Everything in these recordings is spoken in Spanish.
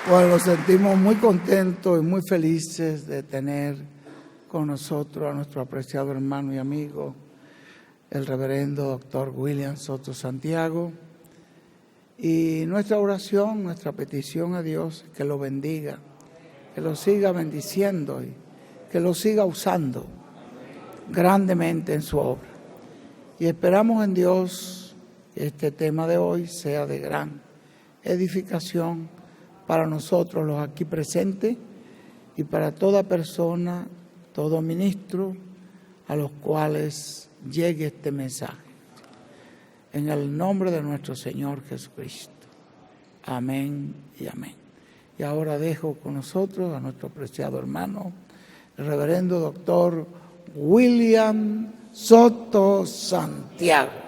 Bueno, nos sentimos muy contentos y muy felices de tener con nosotros a nuestro apreciado hermano y amigo, el reverendo doctor William Soto Santiago. Y nuestra oración, nuestra petición a Dios, que lo bendiga, que lo siga bendiciendo y que lo siga usando grandemente en su obra. Y esperamos en Dios que este tema de hoy sea de gran edificación para nosotros los aquí presentes y para toda persona, todo ministro a los cuales llegue este mensaje. En el nombre de nuestro Señor Jesucristo. Amén y amén. Y ahora dejo con nosotros a nuestro apreciado hermano, el reverendo doctor William Soto Santiago.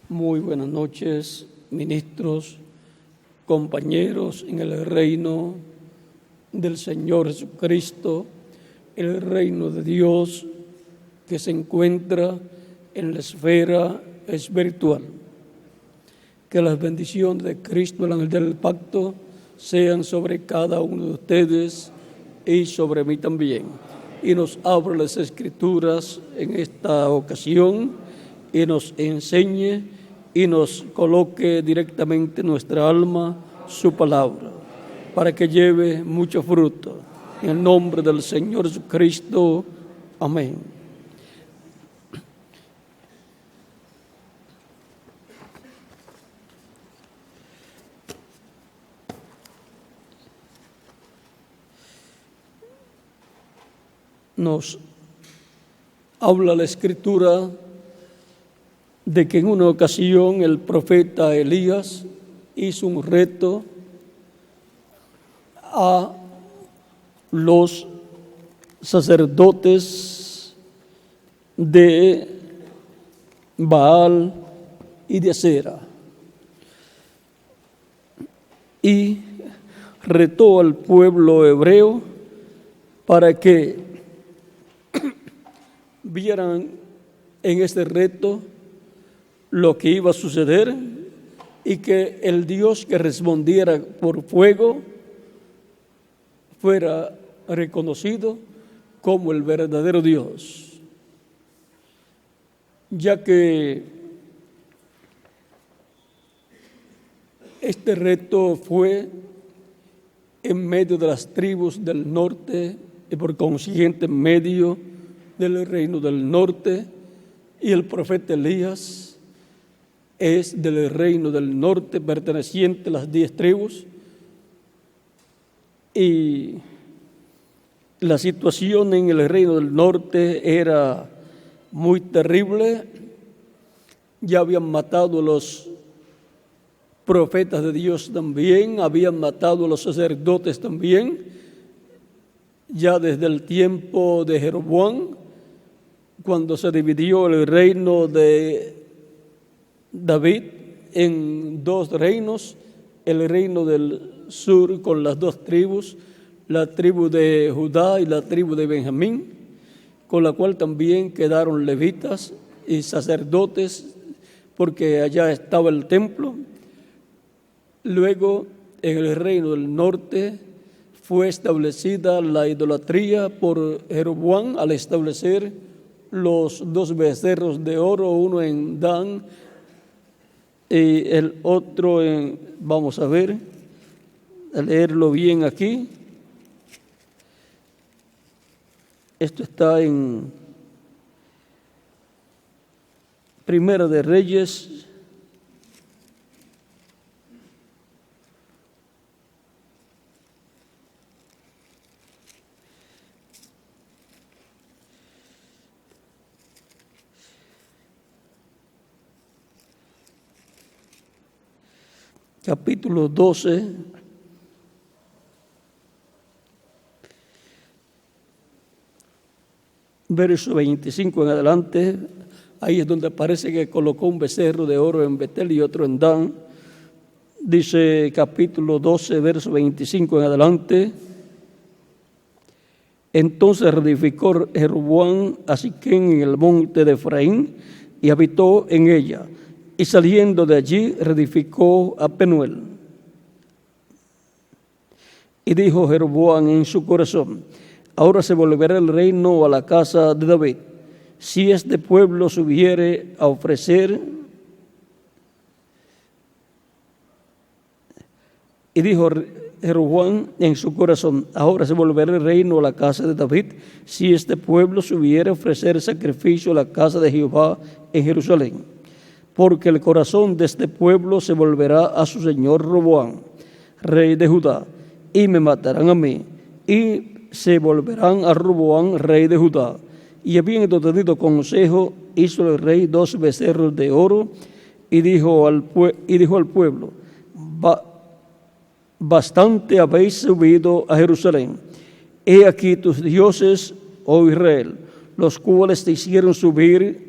Muy buenas noches, ministros, compañeros en el reino del Señor Jesucristo, el reino de Dios que se encuentra en la esfera espiritual. Que las bendiciones de Cristo, el ángel del pacto, sean sobre cada uno de ustedes y sobre mí también. Y nos abra las Escrituras en esta ocasión y nos enseñe y nos coloque directamente en nuestra alma su palabra, para que lleve mucho fruto. En el nombre del Señor Jesucristo. Amén. Nos habla la Escritura de que en una ocasión el profeta Elías hizo un reto a los sacerdotes de Baal y de Acera, y retó al pueblo hebreo para que vieran en este reto lo que iba a suceder y que el Dios que respondiera por fuego fuera reconocido como el verdadero Dios, ya que este reto fue en medio de las tribus del norte y por consiguiente en medio del reino del norte, y el profeta Elías es del reino del norte, perteneciente a las 10 tribus, y la situación en el reino del norte era muy terrible. Ya habían matado a los profetas de Dios también, habían matado a los sacerdotes también, ya desde el tiempo de Jeroboam, cuando se dividió el reino de David en 2 reinos, el reino del sur con las 2 tribus, la tribu de Judá y la tribu de Benjamín, con la cual también quedaron levitas y sacerdotes, porque allá estaba el templo. Luego, en el reino del norte, fue establecida la idolatría por Jeroboam al establecer los 2 becerros de oro, uno en Dan y el otro en, vamos a ver, a leerlo bien aquí. Esto está en Primera de Reyes, capítulo 12, verso 25 en adelante, ahí es donde parece que colocó un becerro de oro en Betel y otro en Dan. Dice capítulo 12, verso 25 en adelante. Entonces reedificó Jeroboam a Siquem en el monte de Efraín y habitó en ella. Y saliendo de allí reedificó a Penuel. Y dijo Jeroboam en su corazón: ahora se volverá el reino a la casa de David, si este pueblo subiere a ofrecer. Y dijo Jeroboam en su corazón: ahora se volverá el reino a la casa de David, si este pueblo subiere a ofrecer sacrificio a la casa de Jehová en Jerusalén. Porque el corazón de este pueblo se volverá a su señor Roboam, rey de Judá, y me matarán a mí, y se volverán a Roboam, rey de Judá. Y habiendo tenido consejo, hizo el rey 2 becerros de oro, y dijo al pueblo: bastante habéis subido a Jerusalén. He aquí tus dioses, oh Israel, los cuales te hicieron subir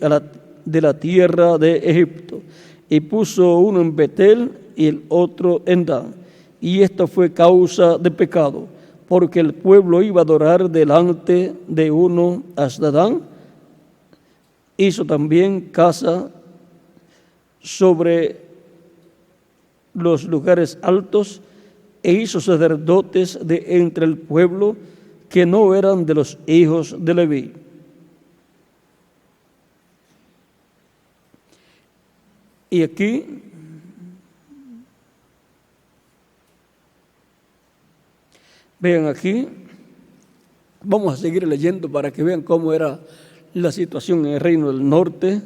de la tierra de Egipto. Y puso uno en Betel y el otro en Dan. Y esto fue causa de pecado, porque el pueblo iba a adorar delante de uno hasta Dan. Hizo también casa sobre los lugares altos, e hizo sacerdotes de entre el pueblo que no eran de los hijos de Leví. Y aquí vean, aquí vamos a seguir leyendo para que vean cómo era la situación en el reino del norte.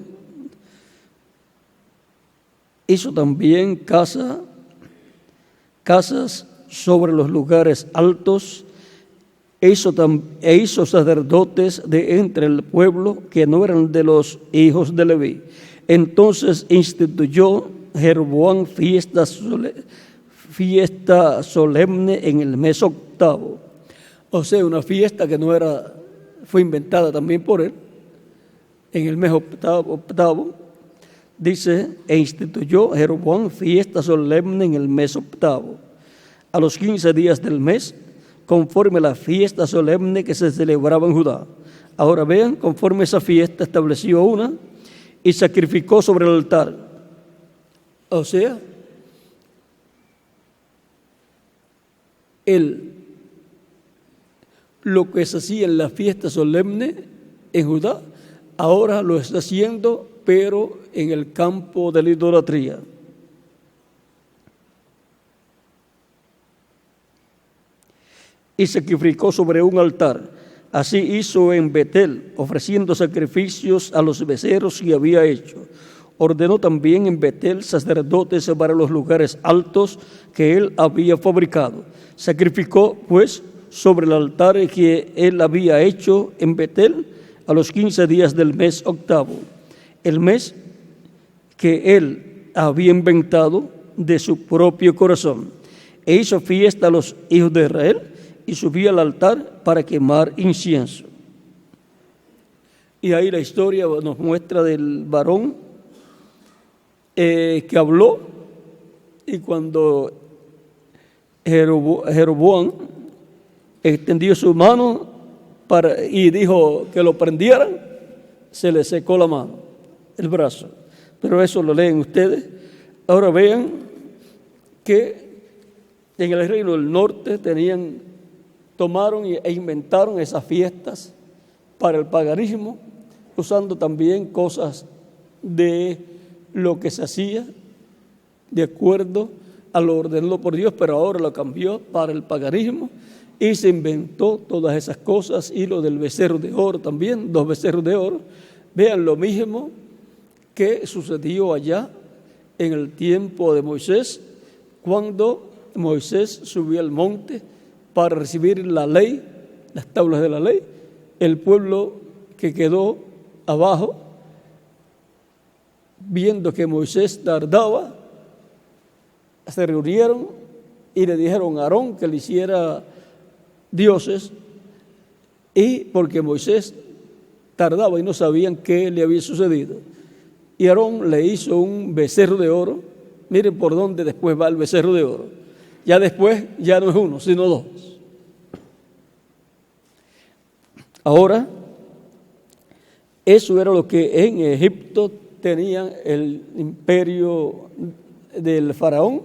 Hizo también casas sobre los lugares altos, e hizo sacerdotes de entre el pueblo que no eran de los hijos de Leví. Entonces instituyó Jeroboam fiesta solemne en el mes octavo. O sea, una fiesta que fue inventada también por él, en el mes octavo. Dice: e instituyó Jeroboam fiesta solemne en el mes octavo, a los 15 días del mes, conforme a la fiesta solemne que se celebraba en Judá. Ahora vean, conforme a esa fiesta estableció una y sacrificó sobre el altar. O sea, lo que se hacía en la fiesta solemne en Judá, ahora lo está haciendo, pero en el campo de la idolatría. Y sacrificó sobre un altar. Así hizo en Betel, ofreciendo sacrificios a los becerros que había hecho. Ordenó también en Betel sacerdotes para los lugares altos que él había fabricado. Sacrificó, pues, sobre el altar que él había hecho en Betel a los 15 días del mes octavo, el mes que él había inventado de su propio corazón. E hizo fiesta a los hijos de Israel y subía al altar para quemar incienso. Y ahí la historia nos muestra del varón que habló, y cuando Jeroboam extendió su mano y dijo que lo prendieran, se le secó la mano, el brazo. Pero eso lo leen ustedes. Ahora vean que en el reino del norte tomaron e inventaron esas fiestas para el paganismo, usando también cosas de lo que se hacía de acuerdo a lo ordenado por Dios, pero ahora lo cambió para el paganismo y se inventó todas esas cosas. Y lo del becerro de oro también, 2 becerros de oro. Vean lo mismo que sucedió allá en el tiempo de Moisés, cuando Moisés subió al monte para recibir la ley, las tablas de la ley. El pueblo que quedó abajo, viendo que Moisés tardaba, se reunieron y le dijeron a Aarón que le hiciera dioses, y porque Moisés tardaba y no sabían qué le había sucedido. Y Aarón le hizo un becerro de oro. Miren por dónde después va el becerro de oro. Ya después ya no es uno, sino dos. Ahora, eso era lo que en Egipto tenían el imperio del faraón,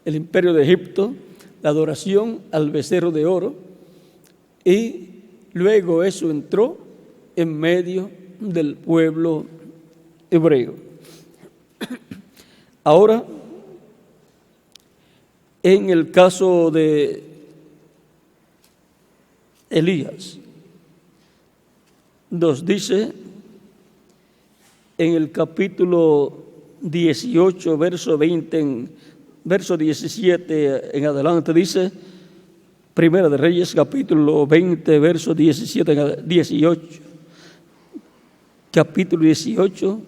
el imperio de Egipto, la adoración al becerro de oro, y luego eso entró en medio del pueblo hebreo. Ahora, en el caso de Elías, nos dice en el capítulo 18, verso 20, verso 17 en adelante, dice, Primera de Reyes, capítulo 20, verso 17, 18, capítulo 18,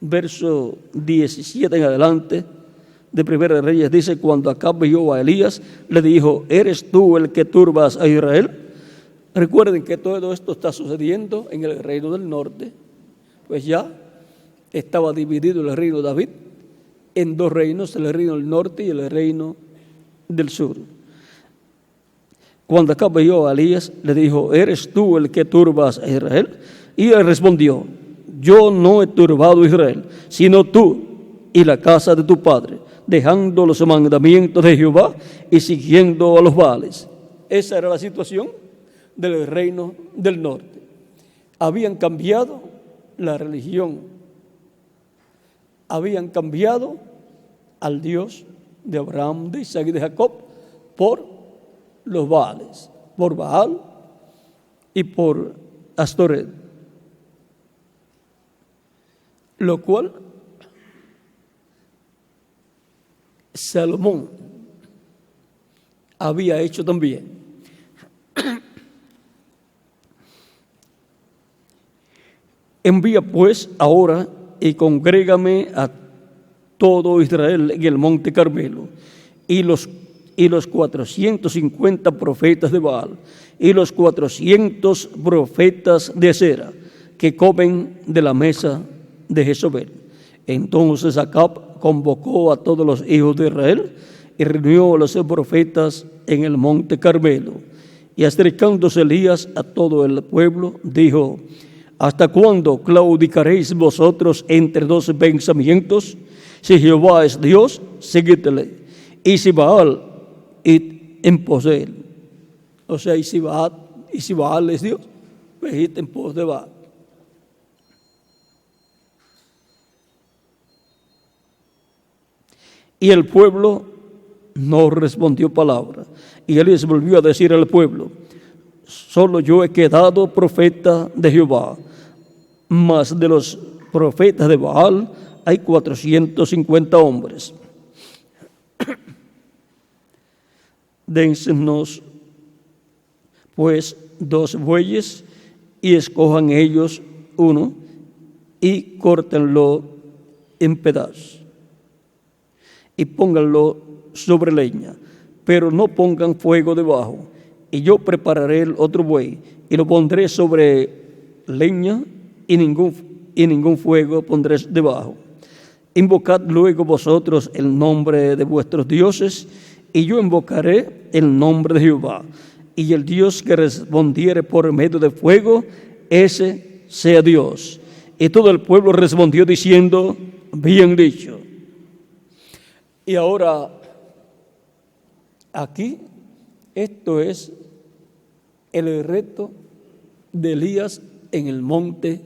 verso 17 en adelante, de Primera de Reyes, dice, cuando Acab vio a Elías, le dijo, ¿eres tú el que turbas a Israel? Recuerden que todo esto está sucediendo en el reino del norte, pues ya estaba dividido el reino de David en dos reinos, el reino del norte y el reino del sur. Cuando Acab vio a Elías, le dijo, ¿eres tú el que turbas a Israel? Y él respondió, yo no he turbado a Israel, sino tú y la casa de tu padre, dejando los mandamientos de Jehová y siguiendo a los Baales. Esa era la situación del reino del norte. Habían cambiado la religión, habían cambiado al Dios de Abraham, de Isaac y de Jacob por los Baales, por Baal y por Astoret, lo cual Salomón había hecho también. Envía pues ahora y congrégame a todo Israel en el monte Carmelo, y los 450 profetas de Baal, y los 400 profetas de Acera, que comen de la mesa de Jezabel. Entonces Acab convocó a todos los hijos de Israel y reunió a los profetas en el monte Carmelo. Y acercándose Elías a todo el pueblo, dijo, ¿hasta cuándo claudicaréis vosotros entre dos pensamientos? Si Jehová es Dios, seguidle, y si Baal, id en pos de él. O sea, y si Baal es Dios, pues id en pos de Baal. Y el pueblo no respondió palabra. Y él les volvió a decir al pueblo, solo yo he quedado profeta de Jehová, mas de los profetas de Baal hay 450 hombres. Dénsenos pues 2 bueyes y escojan ellos uno y córtenlo en pedazos y pónganlo sobre leña, pero no pongan fuego debajo. Y yo prepararé el otro buey y lo pondré sobre leña y ningún fuego pondré debajo. Invocad luego vosotros el nombre de vuestros dioses, y yo invocaré el nombre de Jehová. Y el Dios que respondiere por medio de fuego, ese sea Dios. Y todo el pueblo respondió diciendo, bien dicho. Y ahora, aquí, esto es el reto de Elías en el monte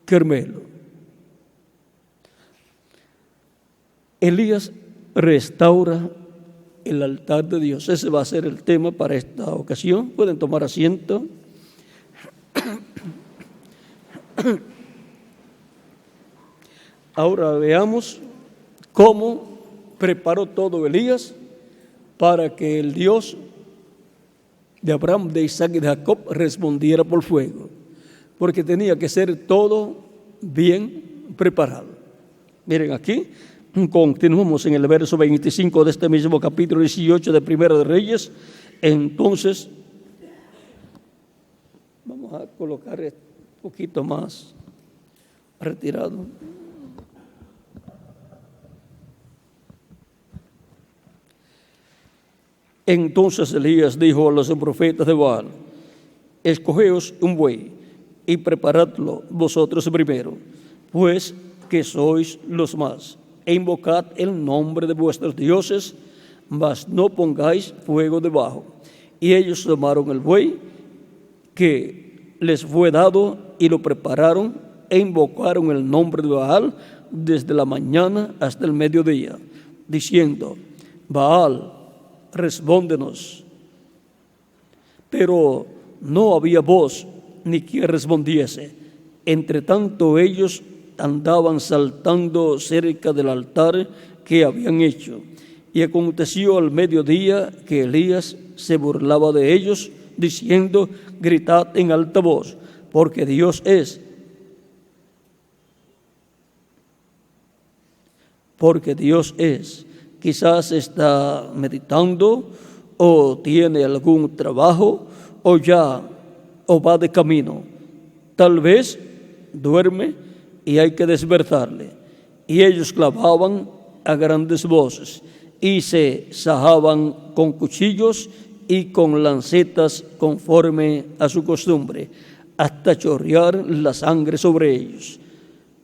Carmelo. Elías restaura el altar de Dios. Ese va a ser el tema para esta ocasión. Pueden tomar asiento. Ahora veamos cómo preparó todo Elías para que el Dios de Abraham, de Isaac y de Jacob respondiera por fuego, porque tenía que ser todo bien preparado. Miren aquí, continuamos en el verso 25 de este mismo capítulo 18 de Primera de Reyes. Entonces, vamos a colocar esto. poquito más retirado. Entonces Elías dijo a los profetas de Baal: escogeos un buey y preparadlo vosotros primero, pues que sois los más, e invocad el nombre de vuestros dioses, mas no pongáis fuego debajo. Y ellos tomaron el buey que les fue dado y lo prepararon e invocaron el nombre de Baal desde la mañana hasta el mediodía, diciendo: Baal, respóndenos. Pero no había voz ni quien respondiese. Entre tanto ellos andaban saltando cerca del altar que habían hecho. Y aconteció al mediodía que Elías se burlaba de ellos, diciendo: gritad en alta voz, porque Dios es. Porque Dios es. Quizás está meditando, o tiene algún trabajo, o va de camino. Tal vez duerme y hay que despertarle. Y ellos clamaban a grandes voces y se sajaban con cuchillos y con lancetas conforme a su costumbre, hasta chorrear la sangre sobre ellos.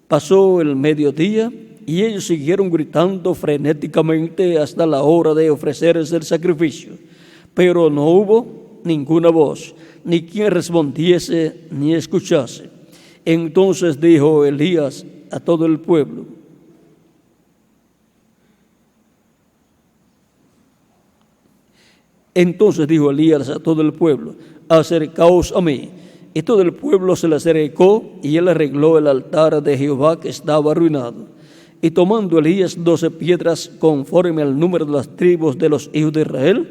Pasó el mediodía y ellos siguieron gritando frenéticamente hasta la hora de ofrecerse el sacrificio. Pero no hubo ninguna voz, ni quien respondiese ni escuchase. Entonces dijo Elías a todo el pueblo: acercaos a mí. Y todo el pueblo se le acercó, y él arregló el altar de Jehová que estaba arruinado. Y tomando Elías 12 piedras conforme al número de las tribus de los hijos de Israel,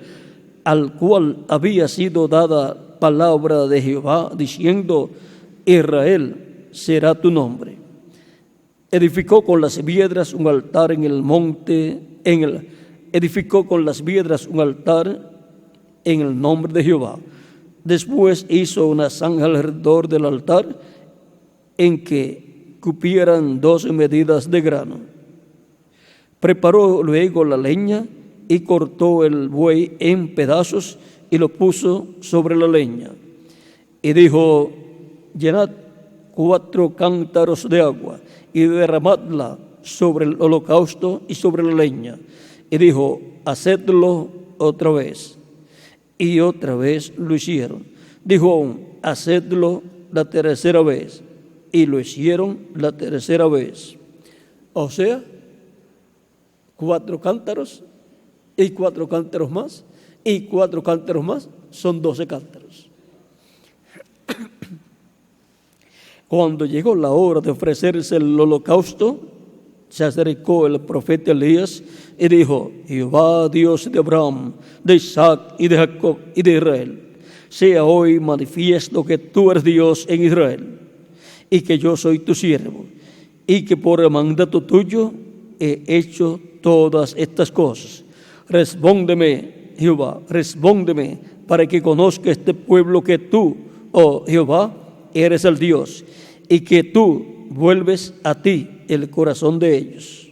al cual había sido dada palabra de Jehová, diciendo: Israel será tu nombre. Edificó con las piedras un altar en el monte, edificó con las piedras un altar en el nombre de Jehová. Después hizo una zanja alrededor del altar en que cupieran 12 medidas de grano. Preparó luego la leña y cortó el buey en pedazos y lo puso sobre la leña. Y dijo: llenad 4 cántaros de agua y derramadla sobre el holocausto y sobre la leña. Y dijo: hacedlo otra vez. Y otra vez lo hicieron. Dijo aún: hacedlo la tercera vez. Y lo hicieron la tercera vez. O sea, 4 cántaros y 4 cántaros más, y 4 cántaros más, son 12 cántaros. Cuando llegó la hora de ofrecerse el holocausto, se acercó el profeta Elías y dijo: Jehová, Dios de Abraham, de Isaac y de Jacob y de Israel, sea hoy manifiesto que tú eres Dios en Israel, y que yo soy tu siervo, y que por el mandato tuyo he hecho todas estas cosas. Respóndeme, Jehová, respóndeme, para que conozca este pueblo que tú, oh Jehová, eres el Dios, y que tú vuelves a ti el corazón de ellos.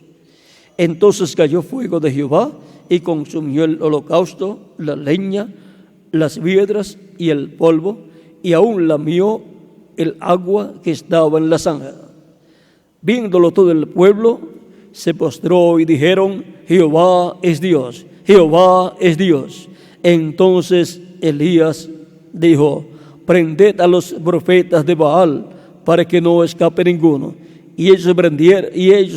Entonces cayó fuego de Jehová y consumió el holocausto, la leña, las piedras y el polvo, y aún lamió el agua que estaba en la zanja. Viéndolo todo el pueblo, se postró y dijeron: Jehová es Dios, Jehová es Dios. Entonces Elías dijo: prended a los profetas de Baal, para que no escape ninguno. Y ellos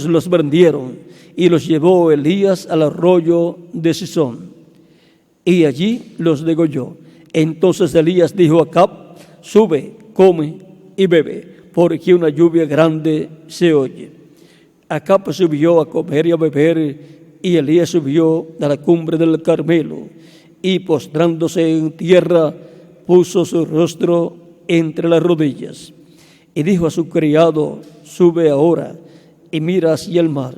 los prendieron, y los llevó Elías al arroyo de Sison, y allí los degolló. Entonces Elías dijo a Acab: sube, come y bebe, porque una lluvia grande se oye. Acab subió a comer y a beber, y Elías subió a la cumbre del Carmelo, y postrándose en tierra, puso su rostro entre las rodillas. Y dijo a su criado: sube ahora y mira hacia el mar.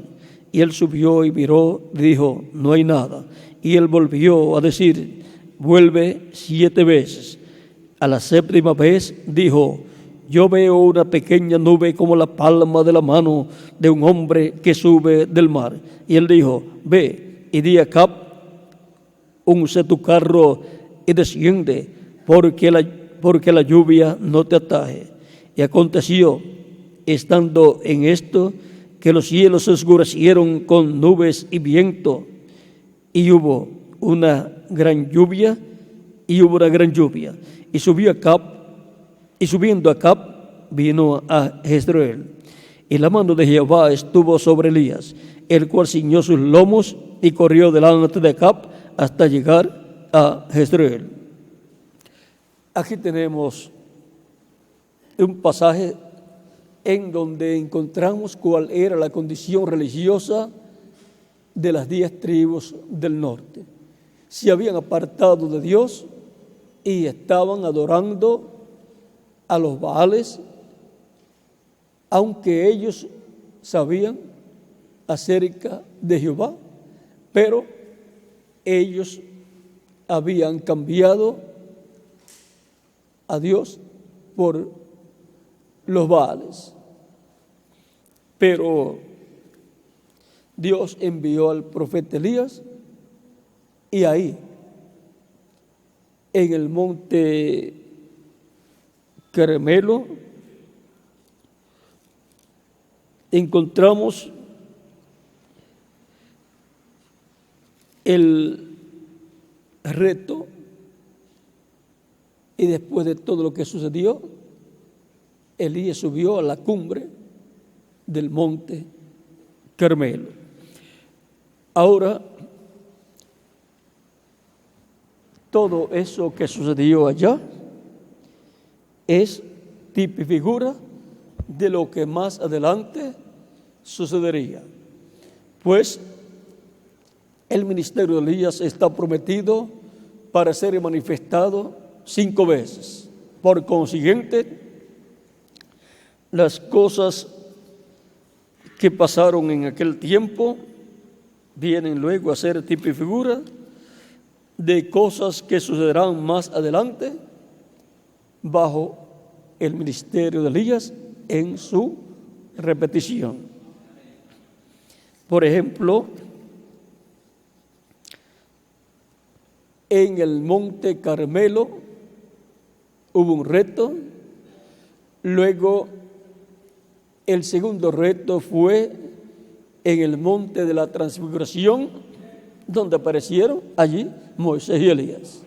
Y él subió y miró, y dijo: no hay nada. Y él volvió a decir: vuelve 7 veces. A la 7ª vez dijo: yo veo una pequeña nube como la palma de la mano de un hombre que sube del mar. Y él dijo, ve y di a Acab, unce tu carro y desciende, porque la lluvia no te ataje. Y aconteció, estando en esto, que los cielos se oscurecieron con nubes y viento, y hubo una gran lluvia, y subió Acab, y subiendo Acab, vino a Jezreel. Y la mano de Jehová estuvo sobre Elías, el cual ciñó sus lomos y corrió delante de Acab hasta llegar a Jezreel. Aquí tenemos un pasaje en donde encontramos cuál era la condición religiosa de las 10 tribus del norte. Se habían apartado de Dios y estaban adorando a los Baales, aunque ellos sabían acerca de Jehová, pero ellos habían cambiado a Dios por los Baales. Pero Dios envió al profeta Elías, y ahí, en el monte Carmelo, encontramos el reto, y después de todo lo que sucedió, Elías subió a la cumbre del monte Carmelo. Ahora, todo eso que sucedió allá es tipo y figura de lo que más adelante sucedería. Pues el ministerio de Elías está prometido para ser manifestado 5 veces. Por consiguiente, las cosas que pasaron en aquel tiempo vienen luego a ser tipo y figura de cosas que sucederán más adelante bajo el ministerio de Elías en su repetición. Por ejemplo, en el monte Carmelo hubo un reto, luego el segundo reto fue en el monte de la transfiguración, donde aparecieron allí Moisés y Elías.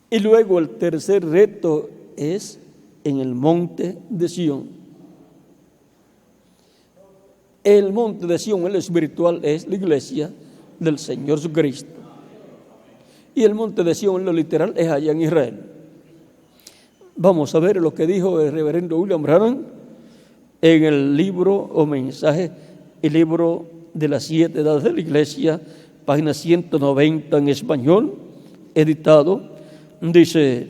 Y luego el tercer reto es en el monte de Sión. El monte de Sión, el espiritual, es la iglesia del Señor Jesucristo. Y el monte de Sión, lo literal, es allá en Israel. Vamos a ver lo que dijo el reverendo William Branham en el libro o mensaje, el libro de las 7 edades de la iglesia, página 190 en español, editado. Dice: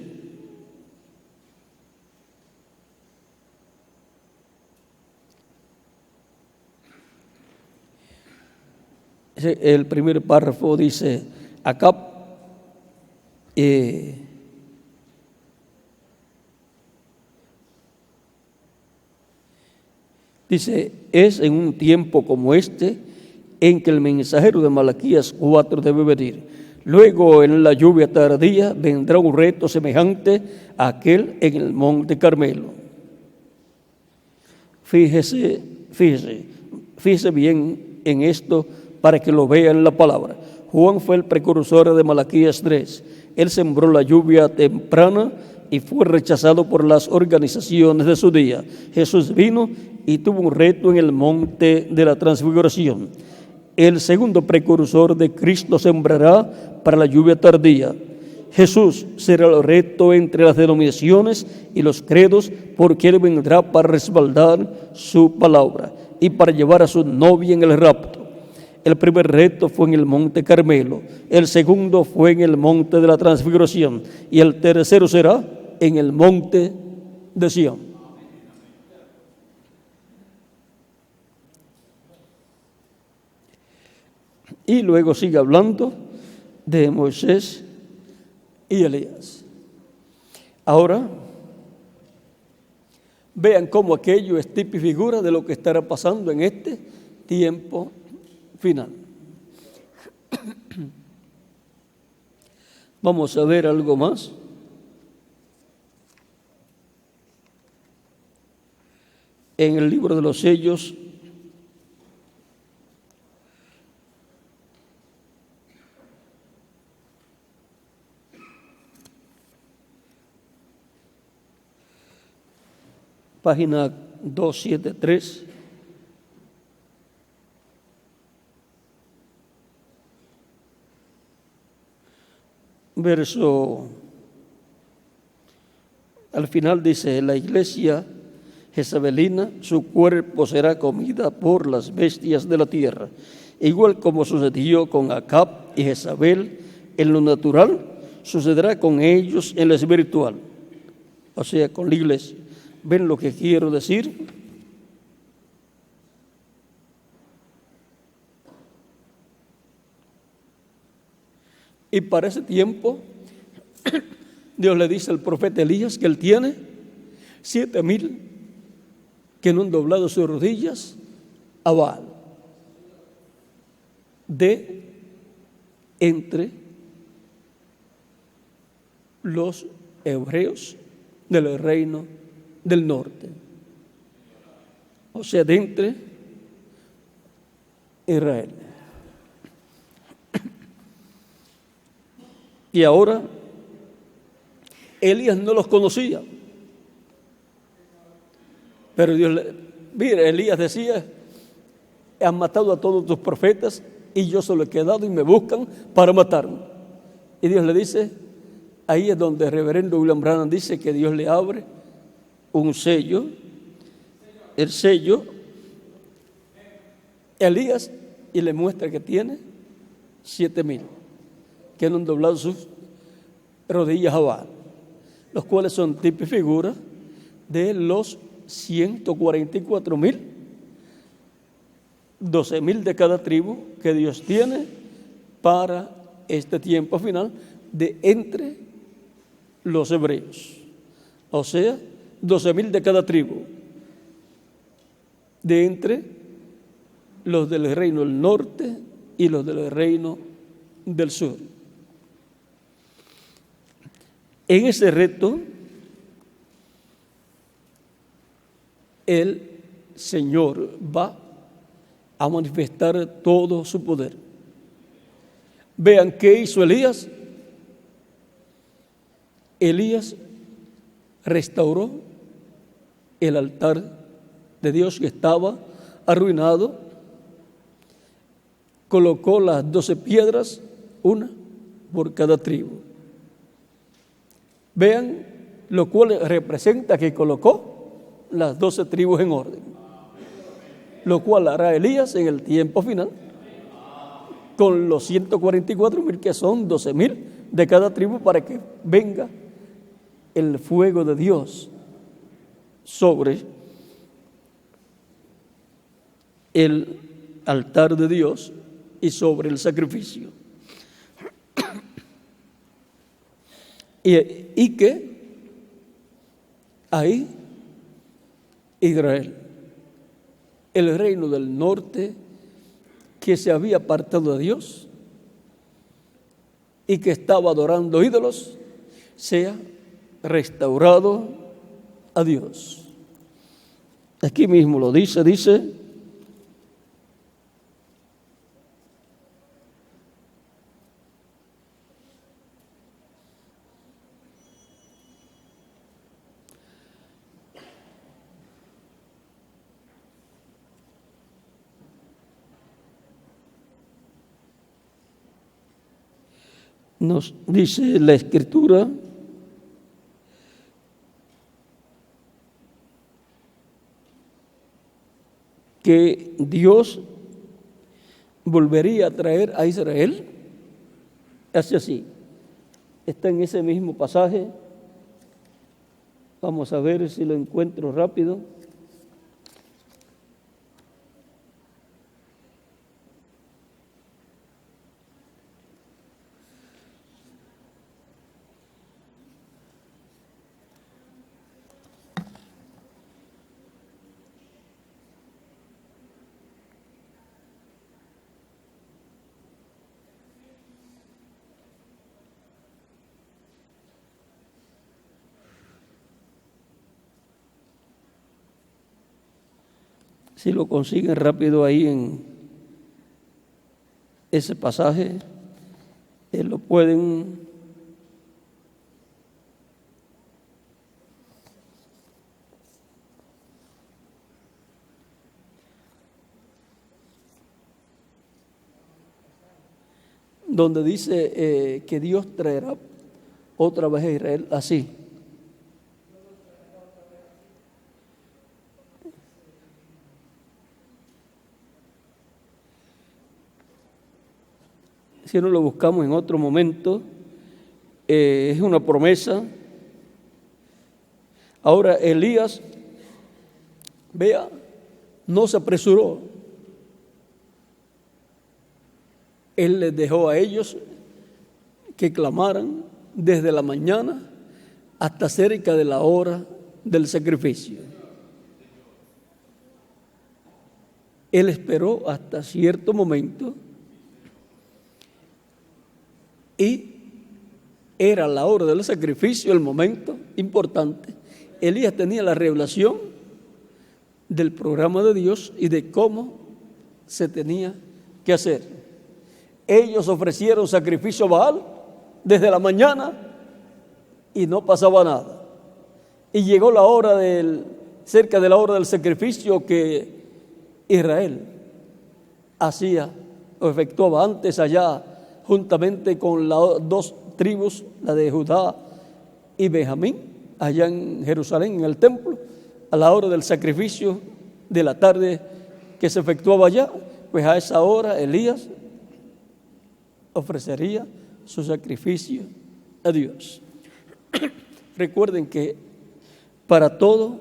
el primer párrafo dice: Acab dice, es en un tiempo como este en que el mensajero de Malaquías 4 debe venir. Luego, en la lluvia tardía, vendrá un reto semejante a aquel en el monte Carmelo. Fíjese bien en esto para que lo vea en la palabra. Juan fue el precursor de Malaquías 3. Él sembró la lluvia temprana y fue rechazado por las organizaciones de su día. Jesús vino y tuvo un reto en el monte de la transfiguración. El segundo precursor de Cristo sembrará para la lluvia tardía. Jesús será el reto entre las denominaciones y los credos, porque Él vendrá para respaldar su palabra y para llevar a su novia en el rapto. El primer reto fue en el monte Carmelo, el segundo fue en el monte de la transfiguración y el tercero será en el monte de Sión. Y luego sigue hablando de Moisés y Elías. Ahora, Vean cómo aquello es tipo y figura de lo que estará pasando en este tiempo final. Vamos a ver algo más. En el libro de los sellos, página 273, verso, al final dice: la iglesia jezabelina, su cuerpo será comida por las bestias de la tierra, igual como sucedió con Acab y Jezabel en lo natural, sucederá con ellos en lo espiritual, o sea, con la iglesia. ¿Ven lo que quiero decir? Y para ese tiempo, Dios le dice al profeta Elías que él tiene 7,000 que no han doblado sus rodillas a Baal, de entre los hebreos del reino del norte, o sea, de entre Israel. Y ahora Elías no los conocía, pero mira, Elías decía: han matado a todos tus profetas y yo solo he quedado y me buscan para matarme. Y Dios le dice, ahí es donde el reverendo William Branham dice que Dios le abre un sello, el sello Elías, y le muestra que tiene 7,000 que no han doblado sus rodillas a Baal, los cuales son tipo y figura de los 144,000, 12,000 de cada tribu que Dios tiene para este tiempo final de entre los hebreos, o sea, 12,000 de cada tribu de entre los del reino del norte y los del reino del sur. En ese reto, el Señor va a manifestar todo su poder. Vean qué hizo Elías. Elías restauró el altar de Dios que estaba arruinado, colocó las 12 piedras, una por cada tribu. Vean lo cual representa que colocó las 12 tribus en orden, lo cual hará Elías en el tiempo final con los 144,000 que son 12,000 de cada tribu, para que venga el fuego de Dios sobre el altar de Dios y sobre el sacrificio. Y que ahí Israel, el reino del norte que se había apartado de Dios y que estaba adorando ídolos, sea restaurado a Dios. Aquí mismo lo dice, nos dice la Escritura que Dios volvería a traer a Israel, hace así. Está en ese mismo pasaje. Vamos a ver si lo encuentro rápido. Si lo consiguen rápido ahí en ese pasaje, lo pueden donde dice que Dios traerá otra vez a Israel así. Si no lo buscamos en otro momento, es una promesa. Ahora Elías, vea, no se apresuró. Él les dejó a ellos que clamaran desde la mañana hasta cerca de la hora del sacrificio. Él esperó hasta cierto momento y era la hora del sacrificio, el momento importante. Elías tenía la revelación del programa de Dios y de cómo se tenía que hacer. Ellos ofrecieron sacrificio a Baal desde la mañana y no pasaba nada. Y llegó la hora cerca de la hora del sacrificio que Israel hacía o efectuaba antes allá, juntamente con las dos tribus, la de Judá y Benjamín, allá en Jerusalén, en el templo, a la hora del sacrificio de la tarde que se efectuaba allá, pues a esa hora Elías ofrecería su sacrificio a Dios. Recuerden que para todo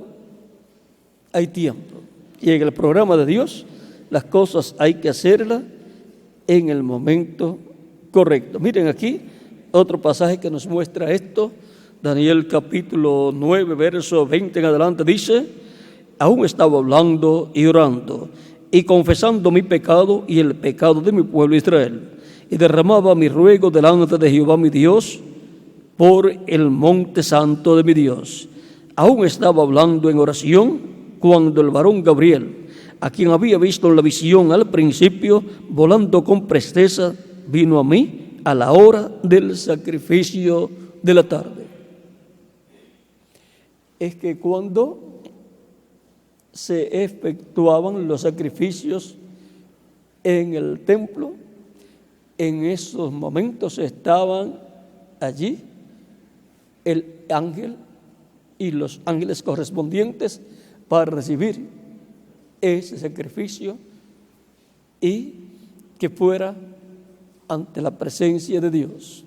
hay tiempo y en el programa de Dios las cosas hay que hacerlas en el momento correcto. Miren aquí otro pasaje que nos muestra esto. Daniel capítulo 9 verso 20 en adelante dice: aún estaba hablando y orando y confesando mi pecado y el pecado de mi pueblo Israel, y derramaba mi ruego delante de Jehová mi Dios por el monte santo de mi Dios. Aún estaba hablando en oración cuando el varón Gabriel, a quien había visto en la visión al principio, volando con presteza, vino a mí a la hora del sacrificio de la tarde. Es que cuando se efectuaban los sacrificios en el templo, en esos momentos estaban allí el ángel y los ángeles correspondientes para recibir ese sacrificio y que fuera ante la presencia de Dios.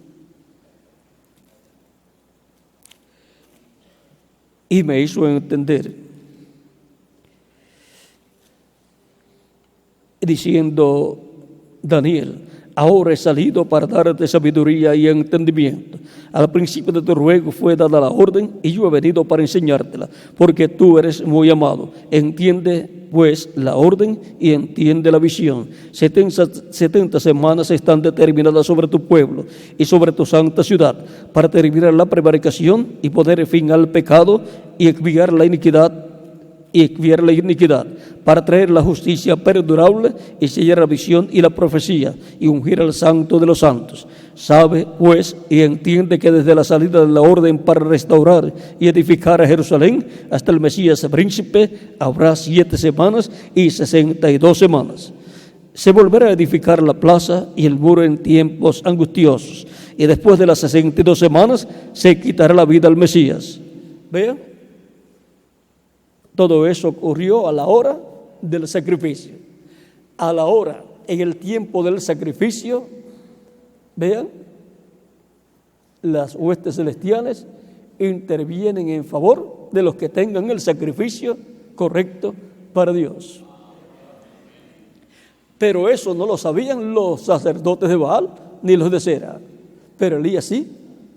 Y me hizo entender, diciendo Daniel: ahora he salido para darte sabiduría y entendimiento. Al principio de tu ruego fue dada la orden y yo he venido para enseñártela, porque tú eres muy amado. Entiende pues la orden y entiende la visión. 70 semanas están determinadas sobre tu pueblo y sobre tu santa ciudad, para terminar la prevaricación y poner fin al pecado y expiar la iniquidad, para traer la justicia perdurable y sellar la visión y la profecía y ungir al santo de los santos. Sabe pues y entiende que desde la salida de la orden para restaurar y edificar a Jerusalén hasta el Mesías príncipe habrá 7 semanas y 62 semanas. Se volverá a edificar la plaza y el muro en tiempos angustiosos, y después de las 62 semanas se quitará la vida al Mesías. Vean, todo eso ocurrió a la hora del sacrificio. A la hora, en el tiempo del sacrificio, vean, las huestes celestiales intervienen en favor de los que tengan el sacrificio correcto para Dios. Pero eso no lo sabían los sacerdotes de Baal ni los de Cera, pero Elías sí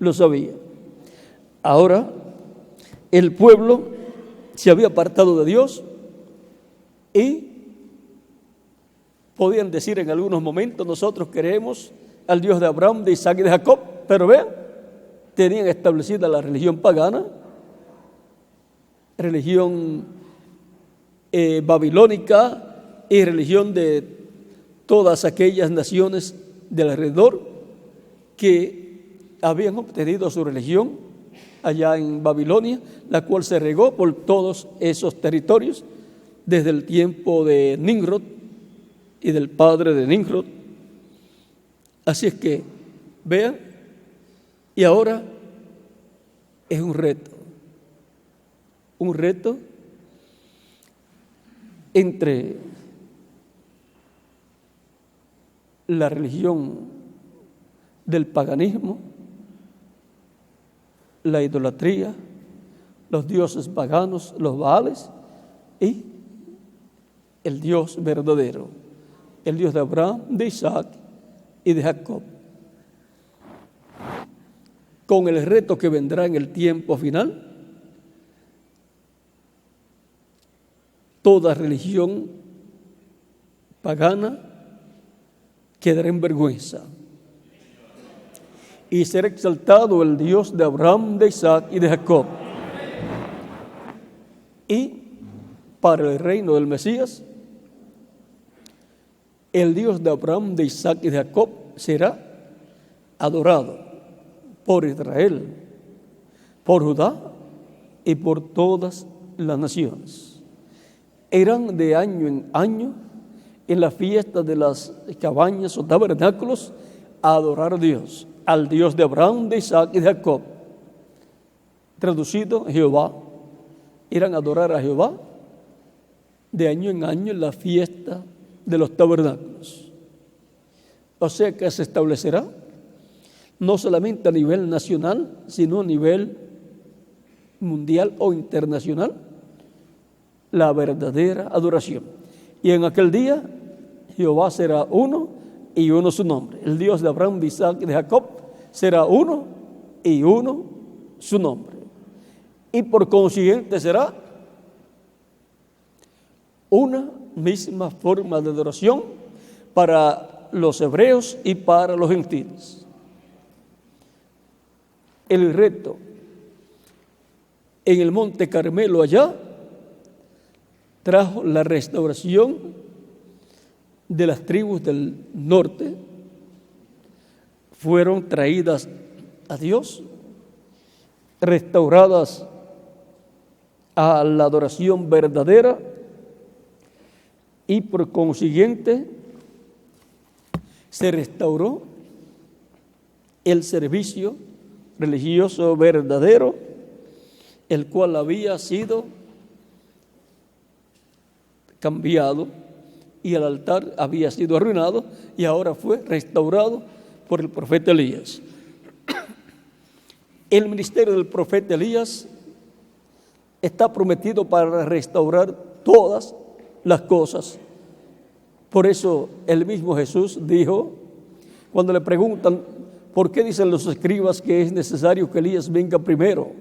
lo sabía. Ahora, el pueblo se había apartado de Dios y podían decir en algunos momentos: nosotros queremos al Dios de Abraham, de Isaac y de Jacob, pero vean, tenían establecida la religión pagana, religión babilónica y religión de todas aquellas naciones del alrededor que habían obtenido su religión allá en Babilonia, la cual se regó por todos esos territorios desde el tiempo de Nimrod y del padre de Nimrod. Así es que, vean, y ahora es un reto entre la religión del paganismo, la idolatría, los dioses paganos, los Baales, y el Dios verdadero, el Dios de Abraham, de Isaac y de Jacob, con el reto que vendrá en el tiempo final. Toda religión pagana quedará en vergüenza y será exaltado el Dios de Abraham, de Isaac y de Jacob. Y para el reino del Mesías, el Dios de Abraham, de Isaac y de Jacob será adorado por Israel, por Judá y por todas las naciones. Irán de año en año en la fiesta de las cabañas o tabernáculos a adorar a Dios, al Dios de Abraham, de Isaac y de Jacob. Traducido, Jehová. Irán a adorar a Jehová de año en año en la fiesta de los tabernáculos. O sea que se establecerá no solamente a nivel nacional, sino a nivel mundial o internacional, la verdadera adoración. Y en aquel día Jehová será uno y uno su nombre. El Dios de Abraham, de Isaac y de Jacob será uno y uno su nombre. Y por consiguiente será una misma forma de adoración para los hebreos y para los gentiles. El reto en el Monte Carmelo allá trajo la restauración de las tribus del norte, fueron traídas a Dios, restauradas a la adoración verdadera y por consiguiente se restauró el servicio religioso verdadero, el cual había sido cambiado y el altar había sido arruinado y ahora fue restaurado por el profeta Elías. El ministerio del profeta Elías está prometido para restaurar todas las cosas. Por eso el mismo Jesús dijo, cuando le preguntan por qué dicen los escribas que es necesario que Elías venga primero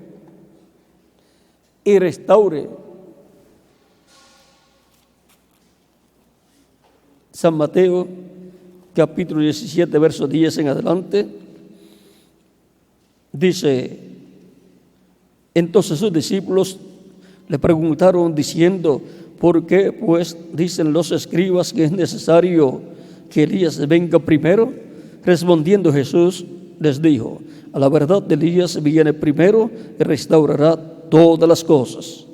y restaure. San Mateo, capítulo 17, verso 10 en adelante, dice, entonces sus discípulos le preguntaron diciendo, ¿por qué pues dicen los escribas que es necesario que Elías venga primero? Respondiendo Jesús les dijo, a la verdad Elías viene primero y restaurará todas las cosas.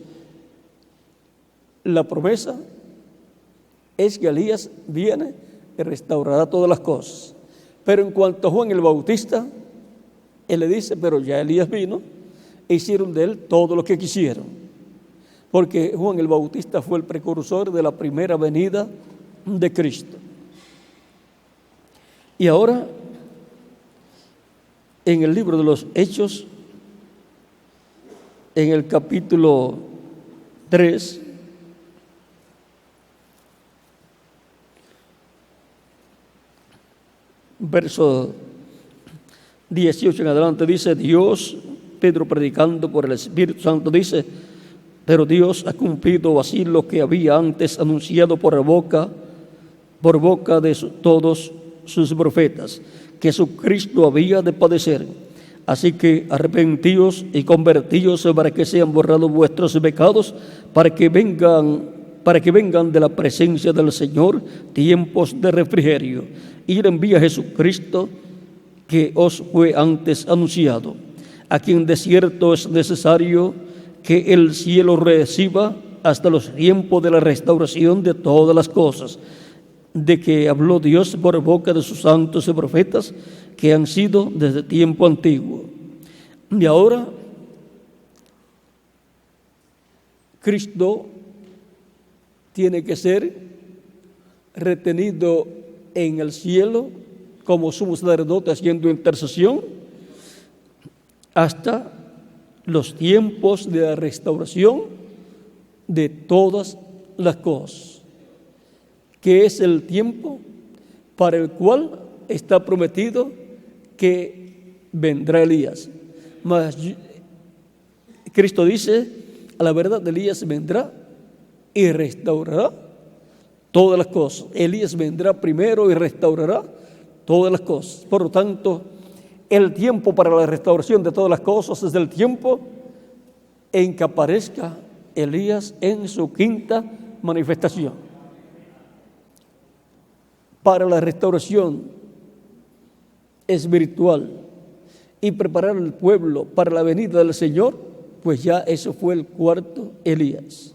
La promesa es que Elías viene y restaurará todas las cosas. Pero en cuanto a Juan el Bautista, él le dice, pero ya Elías vino e hicieron de él todo lo que quisieron. Porque Juan el Bautista fue el precursor de la primera venida de Cristo. Y ahora, en el libro de los Hechos, en el capítulo 3, verso 18 en adelante, dice, Dios, Pedro predicando por el Espíritu Santo, dice, pero Dios ha cumplido así lo que había antes anunciado por boca de todos sus profetas, que Jesucristo había de padecer. Así que arrepentíos y convertíos para que sean borrados vuestros pecados, para que para que vengan de la presencia del Señor tiempos de refrigerio. Y le envía a Jesucristo, que os fue antes anunciado, a quien de cierto es necesario que el cielo reciba hasta los tiempos de la restauración de todas las cosas, de que habló Dios por boca de sus santos y profetas, que han sido desde tiempo antiguo. Y ahora Cristo tiene que ser retenido en el cielo como sumo sacerdote haciendo intercesión hasta los tiempos de la restauración de todas las cosas, que es el tiempo para el cual está prometido que vendrá Elías. Mas Cristo dice: a la verdad, Elías vendrá y restaurará todas las cosas. Elías vendrá primero y restaurará todas las cosas. Por lo tanto, el tiempo para la restauración de todas las cosas es el tiempo en que aparezca Elías en su quinta manifestación. Para la restauración espiritual y preparar al pueblo para la venida del Señor, pues ya eso fue el cuarto Elías,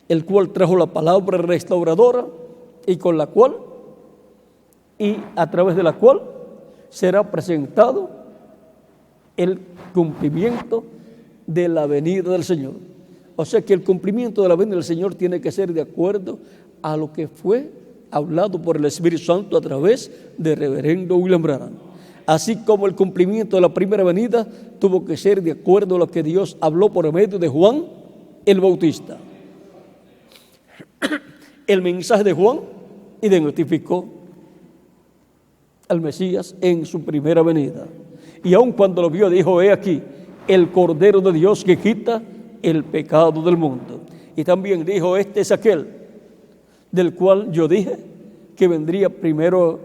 el cual trajo la palabra restauradora y con la cual y a través de la cual será presentado el cumplimiento de la venida del Señor. O sea que el cumplimiento de la venida del Señor tiene que ser de acuerdo a lo que fue hablado por el Espíritu Santo a través de Reverendo William Branham. Así como el cumplimiento de la primera venida tuvo que ser de acuerdo a lo que Dios habló por medio de Juan el Bautista. El mensaje de Juan identificó al Mesías en su primera venida. Y aun cuando lo vio, dijo: he aquí el Cordero de Dios que quita el pecado del mundo. Y también dijo: este es aquel del cual yo dije que vendría primero,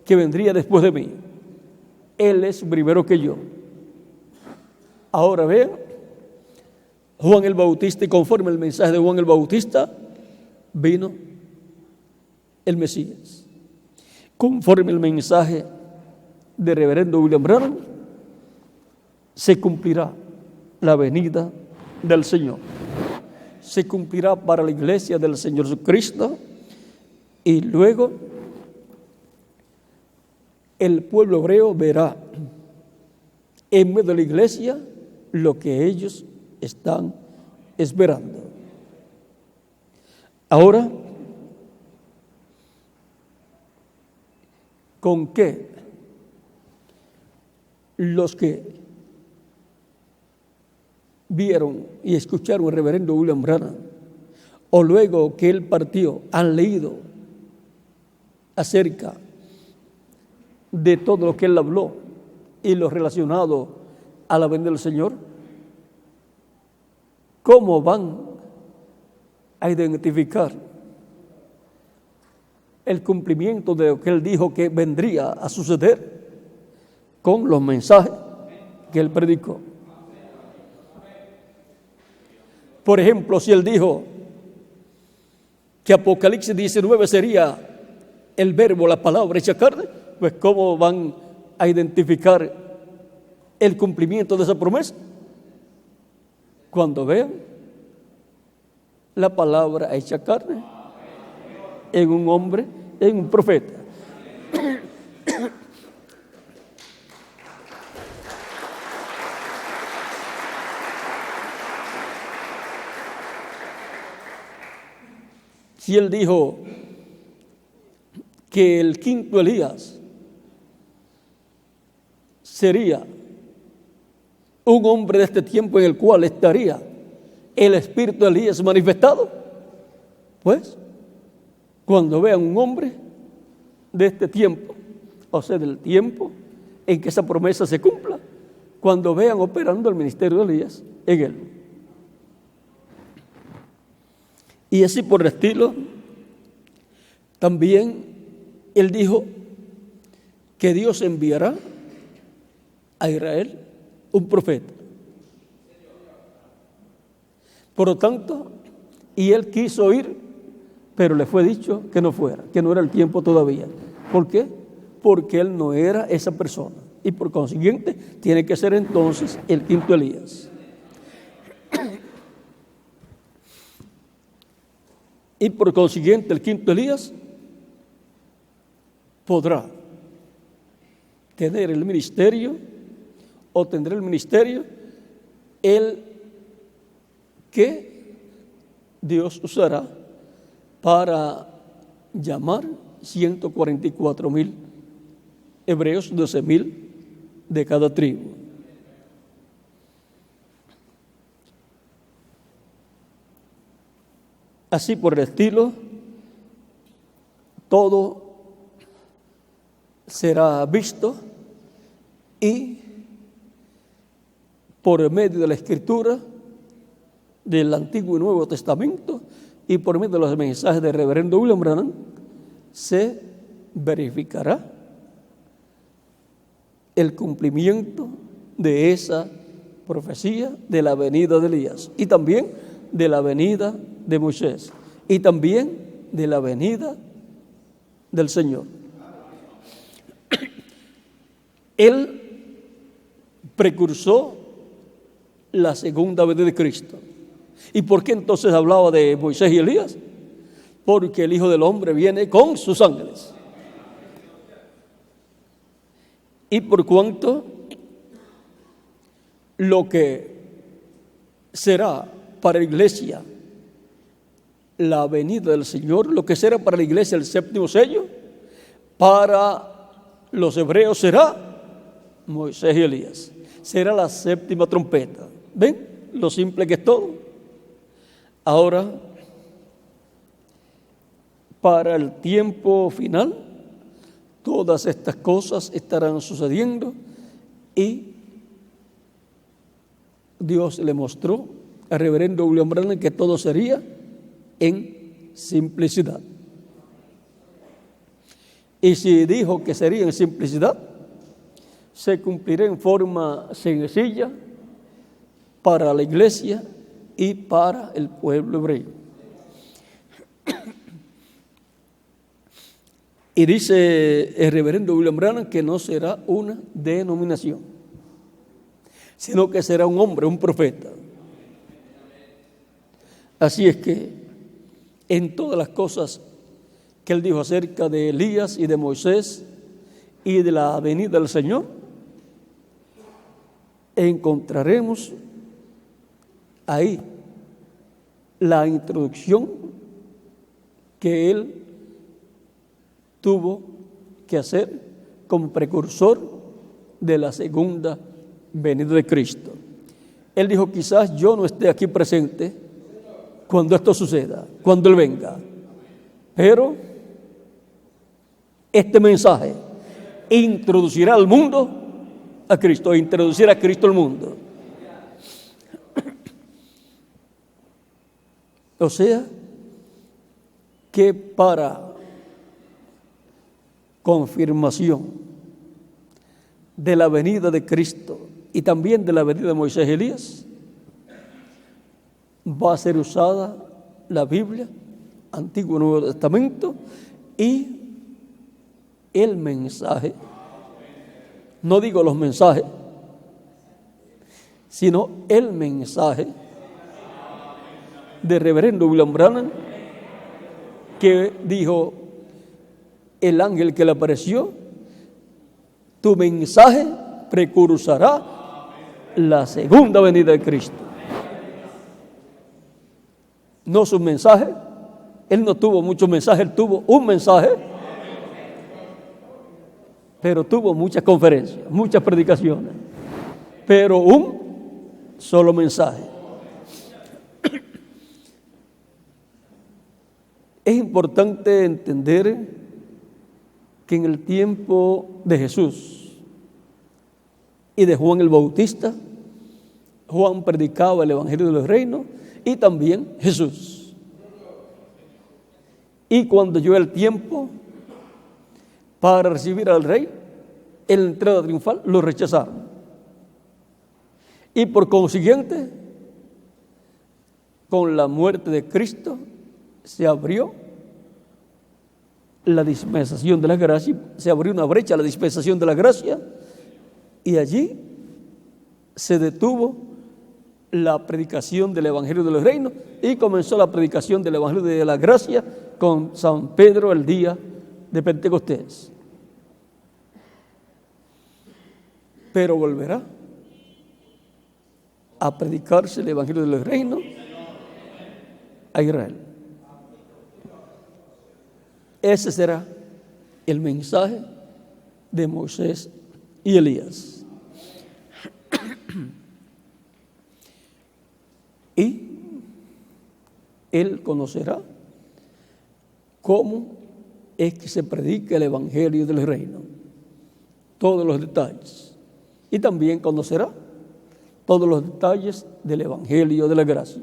que vendría después de mí. Él es primero que yo. Ahora vean, Juan el Bautista, y conforme el mensaje de Juan el Bautista, vino el Mesías. Conforme el mensaje de Reverendo William Branham, se cumplirá la venida del Señor. Se cumplirá para la iglesia del Señor Jesucristo, y luego el pueblo hebreo verá en medio de la iglesia lo que ellos están esperando. Ahora, ¿con qué los que vieron y escucharon al reverendo William Branham, o luego que él partió, han leído acerca de todo lo que él habló y lo relacionado a la venida del Señor? ¿Cómo van a identificar el cumplimiento de lo que él dijo que vendría a suceder con los mensajes que él predicó? Por ejemplo, si él dijo que Apocalipsis 19 sería el verbo, la palabra hecha carne, pues ¿cómo van a identificar el cumplimiento de esa promesa? Cuando vean la palabra hecha carne en un hombre, en un profeta. Si él dijo que el quinto Elías sería un hombre de este tiempo en el cual estaría el espíritu de Elías manifestado, pues cuando vean un hombre de este tiempo, o sea, del tiempo en que esa promesa se cumpla, cuando vean operando el ministerio de Elías en él. Y así por el estilo, también él dijo que Dios enviará a Israel un profeta. Por lo tanto, y él quiso ir pero le fue dicho que no fuera, que no era el tiempo todavía. ¿Por qué? Porque él no era esa persona. Y por consiguiente, tiene que ser entonces el quinto Elías. Y por consiguiente, el quinto Elías podrá tener el ministerio o tendrá el ministerio el que Dios usará para llamar 144,000 hebreos, 12,000 de cada tribu. Así por el estilo, todo será visto y por medio de la Escritura del Antiguo y Nuevo Testamento y por medio de los mensajes del reverendo William Branham se verificará el cumplimiento de esa profecía de la venida de Elías y también de la venida de Moisés y también de la venida del Señor. Él precursó la segunda venida de Cristo. ¿Y por qué entonces hablaba de Moisés y Elías? Porque el Hijo del Hombre viene con sus ángeles. Y por cuanto lo que será para la iglesia la venida del Señor, lo que será para la iglesia el séptimo sello, para los hebreos será Moisés y Elías. Será la séptima trompeta. ¿Ven lo simple que es todo? Ahora, para el tiempo final, todas estas cosas estarán sucediendo y Dios le mostró al reverendo William Branham que todo sería en simplicidad. Y si dijo que sería en simplicidad, se cumplirá en forma sencilla para la iglesia y para el pueblo hebreo. Y dice el reverendo William Branham que no será una denominación, sino que será un hombre, un profeta. Así es que en todas las cosas que él dijo acerca de Elías y de Moisés y de la venida del Señor, encontraremos ahí la introducción que él tuvo que hacer como precursor de la segunda venida de Cristo. Él dijo, quizás yo no esté aquí presente cuando esto suceda, cuando Él venga, pero este mensaje introducirá al mundo a Cristo, introducirá a Cristo al mundo. O sea, que para confirmación de la venida de Cristo y también de la venida de Moisés y Elías, va a ser usada la Biblia, Antiguo y Nuevo Testamento, y el mensaje, no digo los mensajes, sino el mensaje de reverendo William Branham, que dijo el ángel que le apareció, tu mensaje precursará la segunda venida de Cristo. No su mensaje, él no tuvo muchos mensajes, él tuvo un mensaje, pero tuvo muchas conferencias, muchas predicaciones, pero un solo mensaje. Es importante entender que en el tiempo de Jesús y de Juan el Bautista, Juan predicaba el Evangelio del Reino y también Jesús. Y cuando llegó el tiempo para recibir al rey, en la entrada triunfal lo rechazaron. Y por consiguiente, con la muerte de Cristo, se abrió la dispensación de la gracia, se abrió una brecha a la dispensación de la gracia y allí se detuvo la predicación del Evangelio del Reino y comenzó la predicación del Evangelio de la gracia con San Pedro el día de Pentecostés. Pero volverá a predicarse el Evangelio del Reino a Israel. Ese será el mensaje de Moisés y Elías. Y él conocerá cómo es que se predica el Evangelio del Reino, todos los detalles. Y también conocerá todos los detalles del Evangelio de la gracia.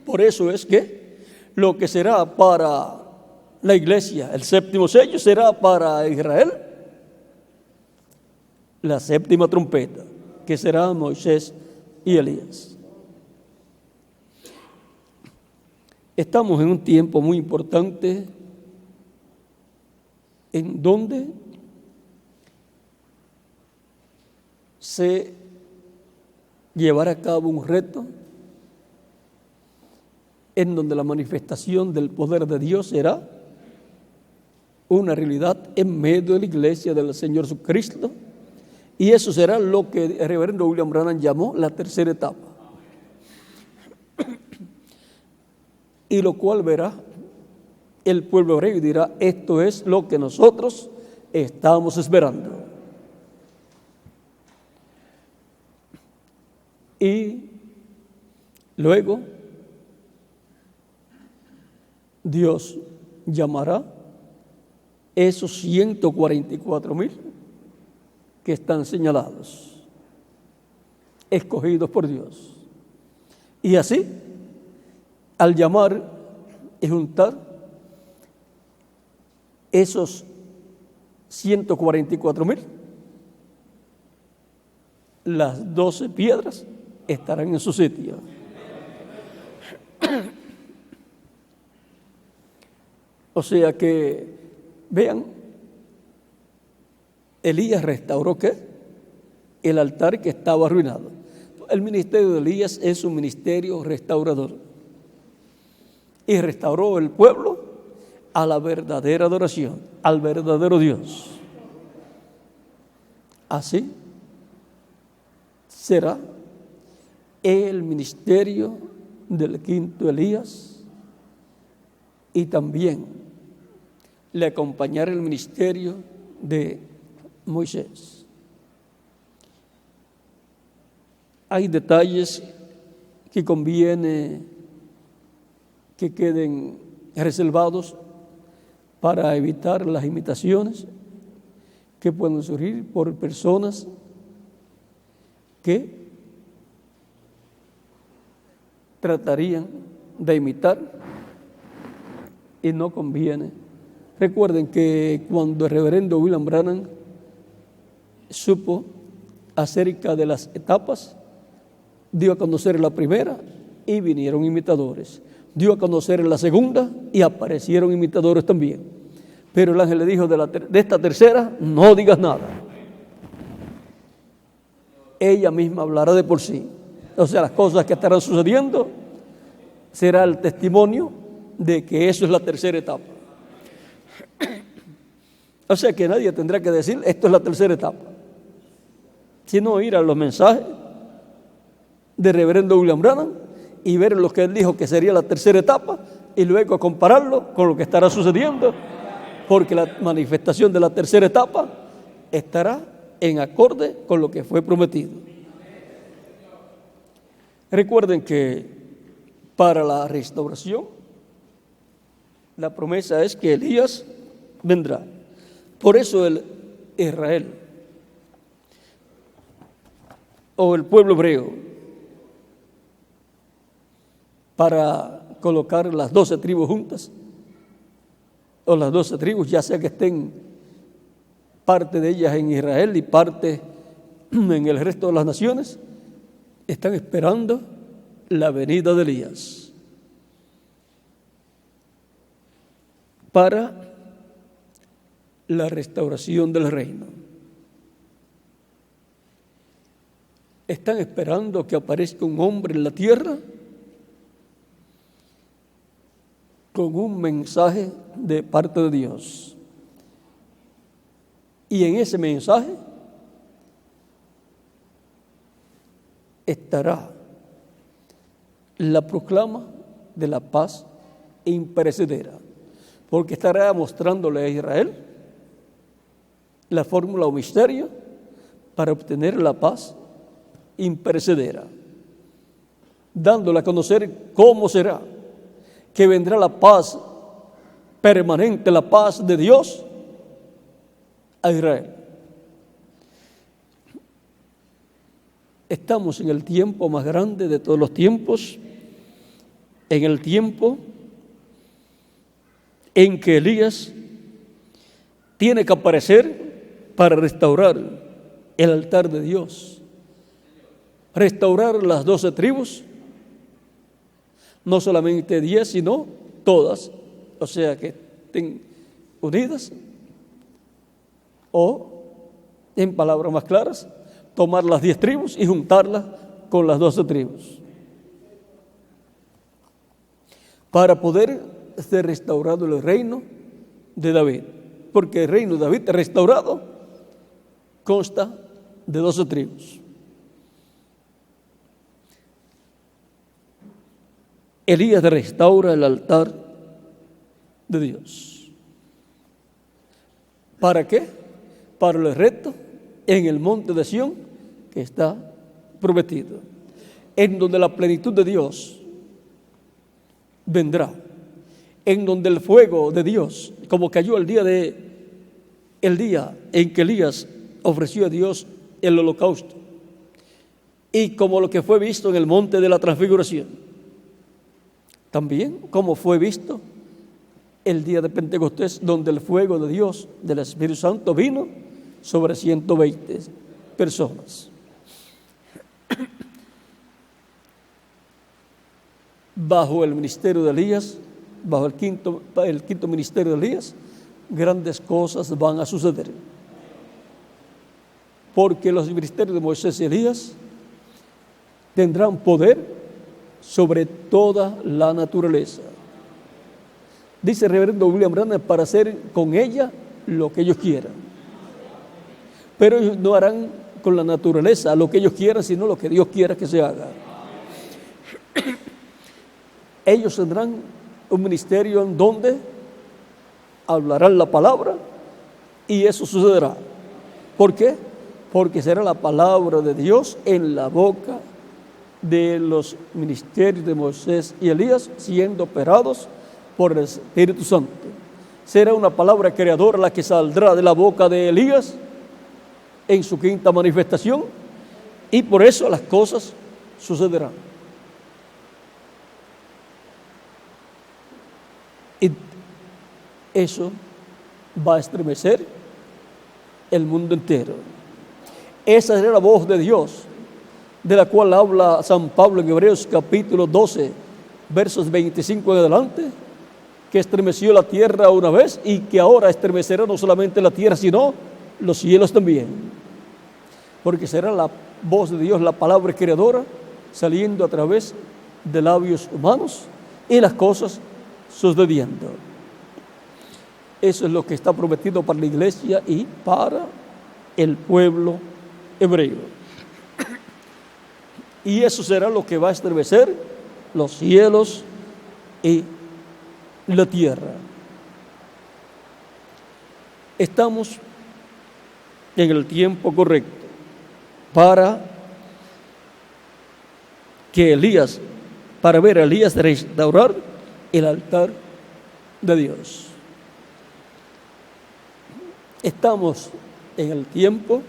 Por eso es que lo que será para la iglesia, el séptimo sello, será para Israel la séptima trompeta, que será Moisés y Elías. Estamos en un tiempo muy importante en donde se llevará a cabo un reto en donde la manifestación del poder de Dios será una realidad en medio de la iglesia del Señor Jesucristo, y eso será lo que el reverendo William Branham llamó la tercera etapa, y lo cual verá el pueblo hebreo y dirá: esto es lo que nosotros estamos esperando. Y luego Dios llamará esos 144,000 que están señalados, escogidos por Dios. Y así, al llamar y juntar esos 144,000, las 12 piedras estarán en su sitio. O sea que, vean, Elías restauró ¿qué? El altar que estaba arruinado. El ministerio de Elías es un ministerio restaurador. Y restauró el pueblo a la verdadera adoración, al verdadero Dios. Así será el ministerio del quinto Elías, y también le acompañará el ministerio de Moisés. Hay detalles que conviene que queden reservados para evitar las imitaciones que pueden surgir por personas que tratarían de imitar y no conviene. Recuerden que cuando el reverendo William Branham supo acerca de las etapas, dio a conocer la primera y vinieron imitadores. Dio a conocer la segunda y aparecieron imitadores también. Pero el ángel le dijo: de esta tercera no digas nada. Ella misma hablará de por sí. O sea, las cosas que estarán sucediendo será el testimonio de que eso es la tercera etapa. O sea que nadie tendrá que decir: esto es la tercera etapa, sino ir a los mensajes del reverendo William Branham y ver lo que él dijo que sería la tercera etapa, y luego compararlo con lo que estará sucediendo, porque la manifestación de la tercera etapa estará en acorde con lo que fue prometido. Recuerden que para la restauración la promesa es que Elías vendrá. Por eso el Israel o el pueblo hebreo, para colocar las 12 tribus juntas, o las 12 tribus, ya sea que estén parte de ellas en Israel y parte en el resto de las naciones, están esperando la venida de Elías. para la restauración del reino. Están esperando que aparezca un hombre en la tierra con un mensaje de parte de Dios. Y en ese mensaje estará la proclama de la paz imperecedera, porque estará mostrándole a Israel la fórmula o misterio para obtener la paz imperecedera, dándole a conocer cómo será que vendrá la paz permanente, la paz de Dios a Israel. Estamos en el tiempo más grande de todos los tiempos, en el tiempo en que Elías tiene que aparecer para restaurar el altar de Dios, restaurar las 12 tribus, no solamente 10, sino todas, o sea, que estén unidas, o, en palabras más claras, tomar las 10 tribus y juntarlas con las 12 tribus, para poder ser restaurado el reino de David, porque el reino de David restaurado consta de 12 tribus. Elías restaura el altar de Dios. ¿Para qué? Para el reto en el monte de Sión que está prometido, en donde la plenitud de Dios vendrá, en donde el fuego de Dios, como cayó el día en que Elías ofreció a Dios el holocausto, y como lo que fue visto en el monte de la transfiguración, también como fue visto el día de Pentecostés, donde el fuego de Dios, del Espíritu Santo, vino sobre 120 personas. Bajo el ministerio de Elías, bajo el quinto ministerio de Elías, grandes cosas van a suceder. Porque los ministerios de Moisés y Elías tendrán poder sobre toda la naturaleza. Dice el reverendo William Branham, para hacer con ella lo que ellos quieran. Pero ellos no harán con la naturaleza lo que ellos quieran, sino lo que Dios quiera que se haga. Ellos tendrán un ministerio en donde hablarán la palabra y eso sucederá. ¿Por qué? Porque será la palabra de Dios en la boca de los ministerios de Moisés y Elías, siendo operados por el Espíritu Santo. Será una palabra creadora la que saldrá de la boca de Elías en su quinta manifestación, y por eso las cosas sucederán. Y eso va a estremecer el mundo entero. Esa será la voz de Dios, de la cual habla San Pablo en Hebreos capítulo 12, versos 25 en adelante, que estremeció la tierra una vez y que ahora estremecerá no solamente la tierra, sino los cielos también. Porque será la voz de Dios, la palabra creadora, saliendo a través de labios humanos y las cosas sucediendo. Eso es lo que está prometido para la iglesia y para el pueblo hebreo. Y eso será lo que va a estremecer los cielos y la tierra. Estamos en el tiempo correcto para ver a Elías restaurar el altar de Dios. Estamos en el tiempo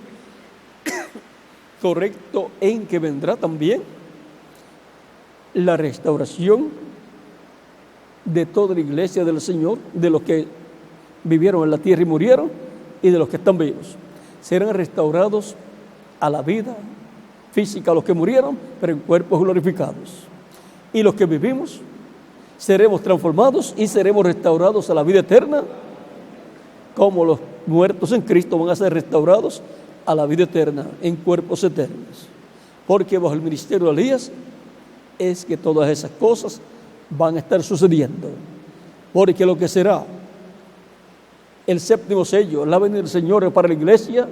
correcto en que vendrá también la restauración de toda la iglesia del Señor, de los que vivieron en la tierra y murieron, y de los que están vivos. Serán restaurados a la vida física los que murieron, pero en cuerpos glorificados. Y los que vivimos seremos transformados y seremos restaurados a la vida eterna, como los muertos en Cristo van a ser restaurados a la vida eterna en cuerpos eternos. Porque bajo el ministerio de Elías es que todas esas cosas van a estar sucediendo. Porque lo que será el séptimo sello, la venida del Señor para la iglesia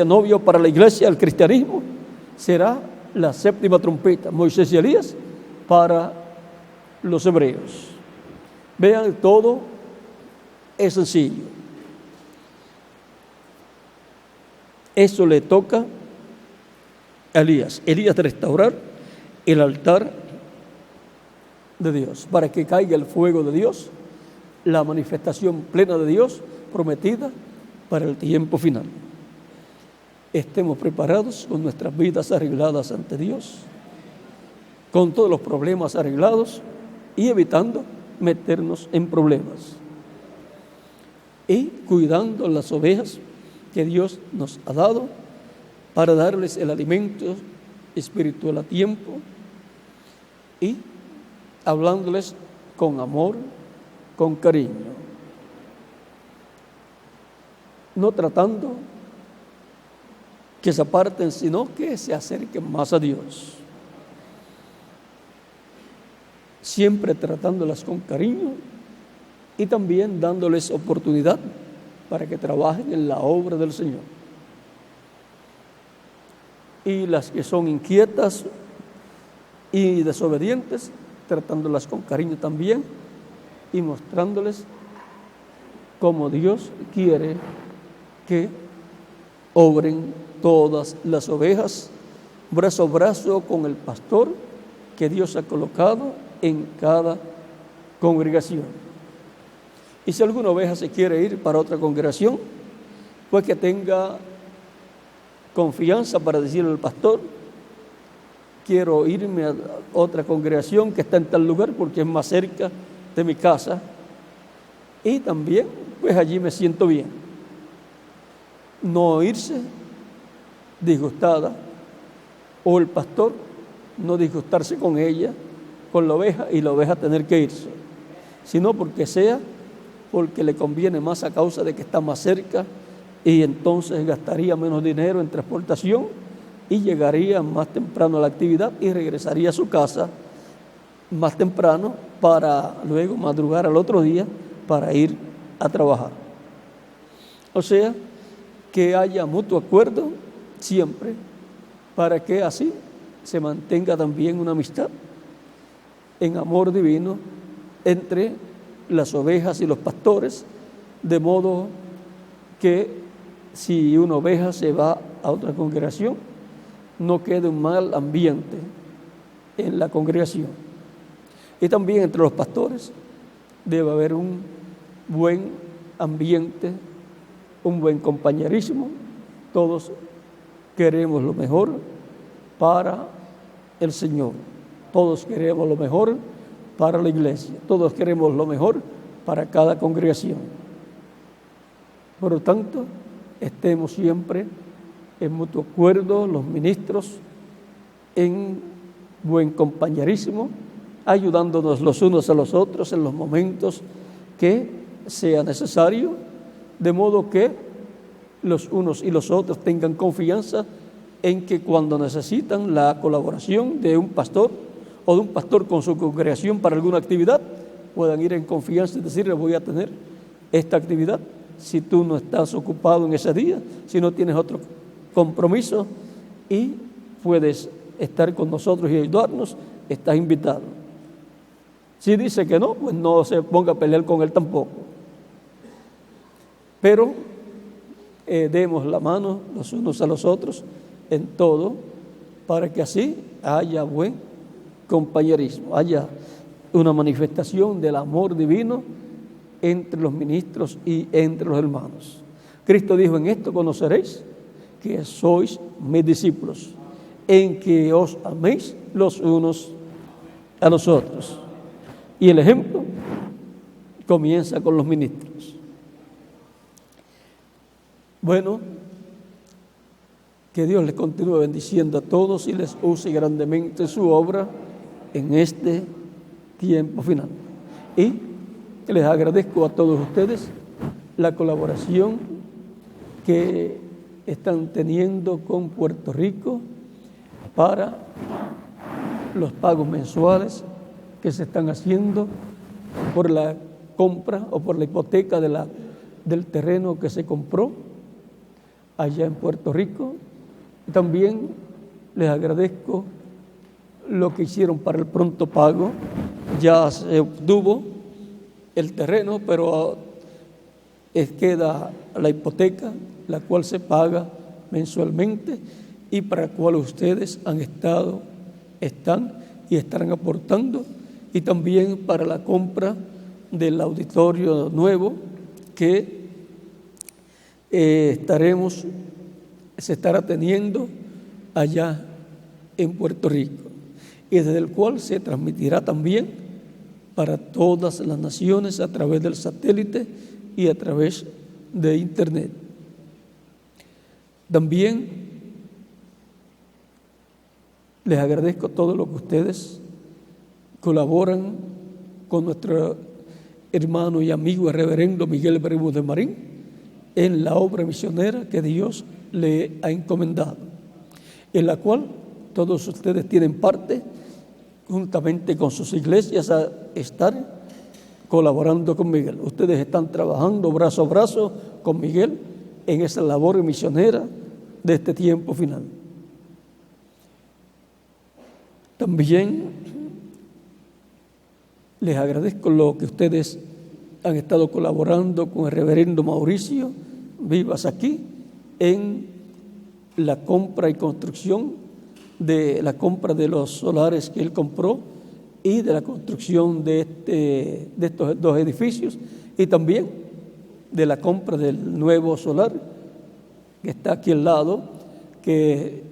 novio, para la iglesia, el cristianismo, será la séptima trompeta, Moisés y Elías, para los hebreos. Vean, todo es sencillo. Eso le toca a Elías. Elías de restaurar el altar de Dios, para que caiga el fuego de Dios, la manifestación plena de Dios prometida para el tiempo final. Estemos preparados con nuestras vidas arregladas ante Dios, con todos los problemas arreglados y evitando meternos en problemas. Y cuidando las ovejas que Dios nos ha dado para darles el alimento espiritual a tiempo y hablándoles con amor, con cariño, no tratando que se aparten, sino que se acerquen más a Dios. Siempre tratándolas con cariño y también dándoles oportunidad para que trabajen en la obra del Señor. Y las que son inquietas y desobedientes, tratándolas con cariño también y mostrándoles cómo Dios quiere que obren todas las ovejas, brazo a brazo con el pastor que Dios ha colocado en cada congregación. Y si alguna oveja se quiere ir para otra congregación, pues que tenga confianza para decirle al pastor: quiero irme a otra congregación que está en tal lugar porque es más cerca de mi casa y también pues allí me siento bien. No irse disgustada, o el pastor no disgustarse con ella, con la oveja, y la oveja tener que irse, sino porque le conviene más a causa de que está más cerca y entonces gastaría menos dinero en transportación y llegaría más temprano a la actividad y regresaría a su casa más temprano para luego madrugar al otro día para ir a trabajar. O sea, que haya mutuo acuerdo siempre para que así se mantenga también una amistad en amor divino entre las ovejas y los pastores, de modo que si una oveja se va a otra congregación, no quede un mal ambiente en la congregación. Y también entre los pastores debe haber un buen ambiente, un buen compañerismo. Todos queremos lo mejor para el Señor. Todos queremos lo mejor para la iglesia. Todos queremos lo mejor para cada congregación. Por lo tanto, estemos siempre en mutuo acuerdo, los ministros, en buen compañerismo, ayudándonos los unos a los otros en los momentos que sea necesario, de modo que los unos y los otros tengan confianza en que cuando necesitan la colaboración de un pastor o de un pastor con su congregación para alguna actividad, puedan ir en confianza y decirle: voy a tener esta actividad. Si tú no estás ocupado en ese día, si no tienes otro compromiso y puedes estar con nosotros y ayudarnos, estás invitado. Si dice que no, pues no se ponga a pelear con él tampoco. Pero demos la mano los unos a los otros en todo, para que así haya buen compañerismo, haya una manifestación del amor divino entre los ministros y entre los hermanos. Cristo dijo: en esto conoceréis que sois mis discípulos, en que os améis los unos a los otros. Y el ejemplo comienza con los ministros. Bueno, que Dios les continúe bendiciendo a todos y les use grandemente su obra en este tiempo final. Y les agradezco a todos ustedes la colaboración que están teniendo con Puerto Rico para los pagos mensuales que se están haciendo por la compra o por la hipoteca del terreno que se compró allá en Puerto Rico. También les agradezco lo que hicieron para el pronto pago. Ya se obtuvo el terreno, pero queda la hipoteca, la cual se paga mensualmente y para la cual ustedes están y estarán aportando, y también para la compra del auditorio nuevo que se estará teniendo allá en Puerto Rico, y desde el cual se transmitirá también para todas las naciones a través del satélite y a través de Internet. También les agradezco todo lo que ustedes colaboran con nuestro hermano y amigo el reverendo Miguel Bermúdez Marín en la obra misionera que Dios le ha encomendado, en la cual todos ustedes tienen parte, juntamente con sus iglesias, a estar colaborando con Miguel. Ustedes están trabajando brazo a brazo con Miguel en esa labor misionera de este tiempo final. También les agradezco lo que ustedes han estado colaborando con el reverendo Mauricio Vivas aquí en la compra y construcción de los solares que él compró y de la construcción de estos dos edificios, y también de la compra del nuevo solar que está aquí al lado, que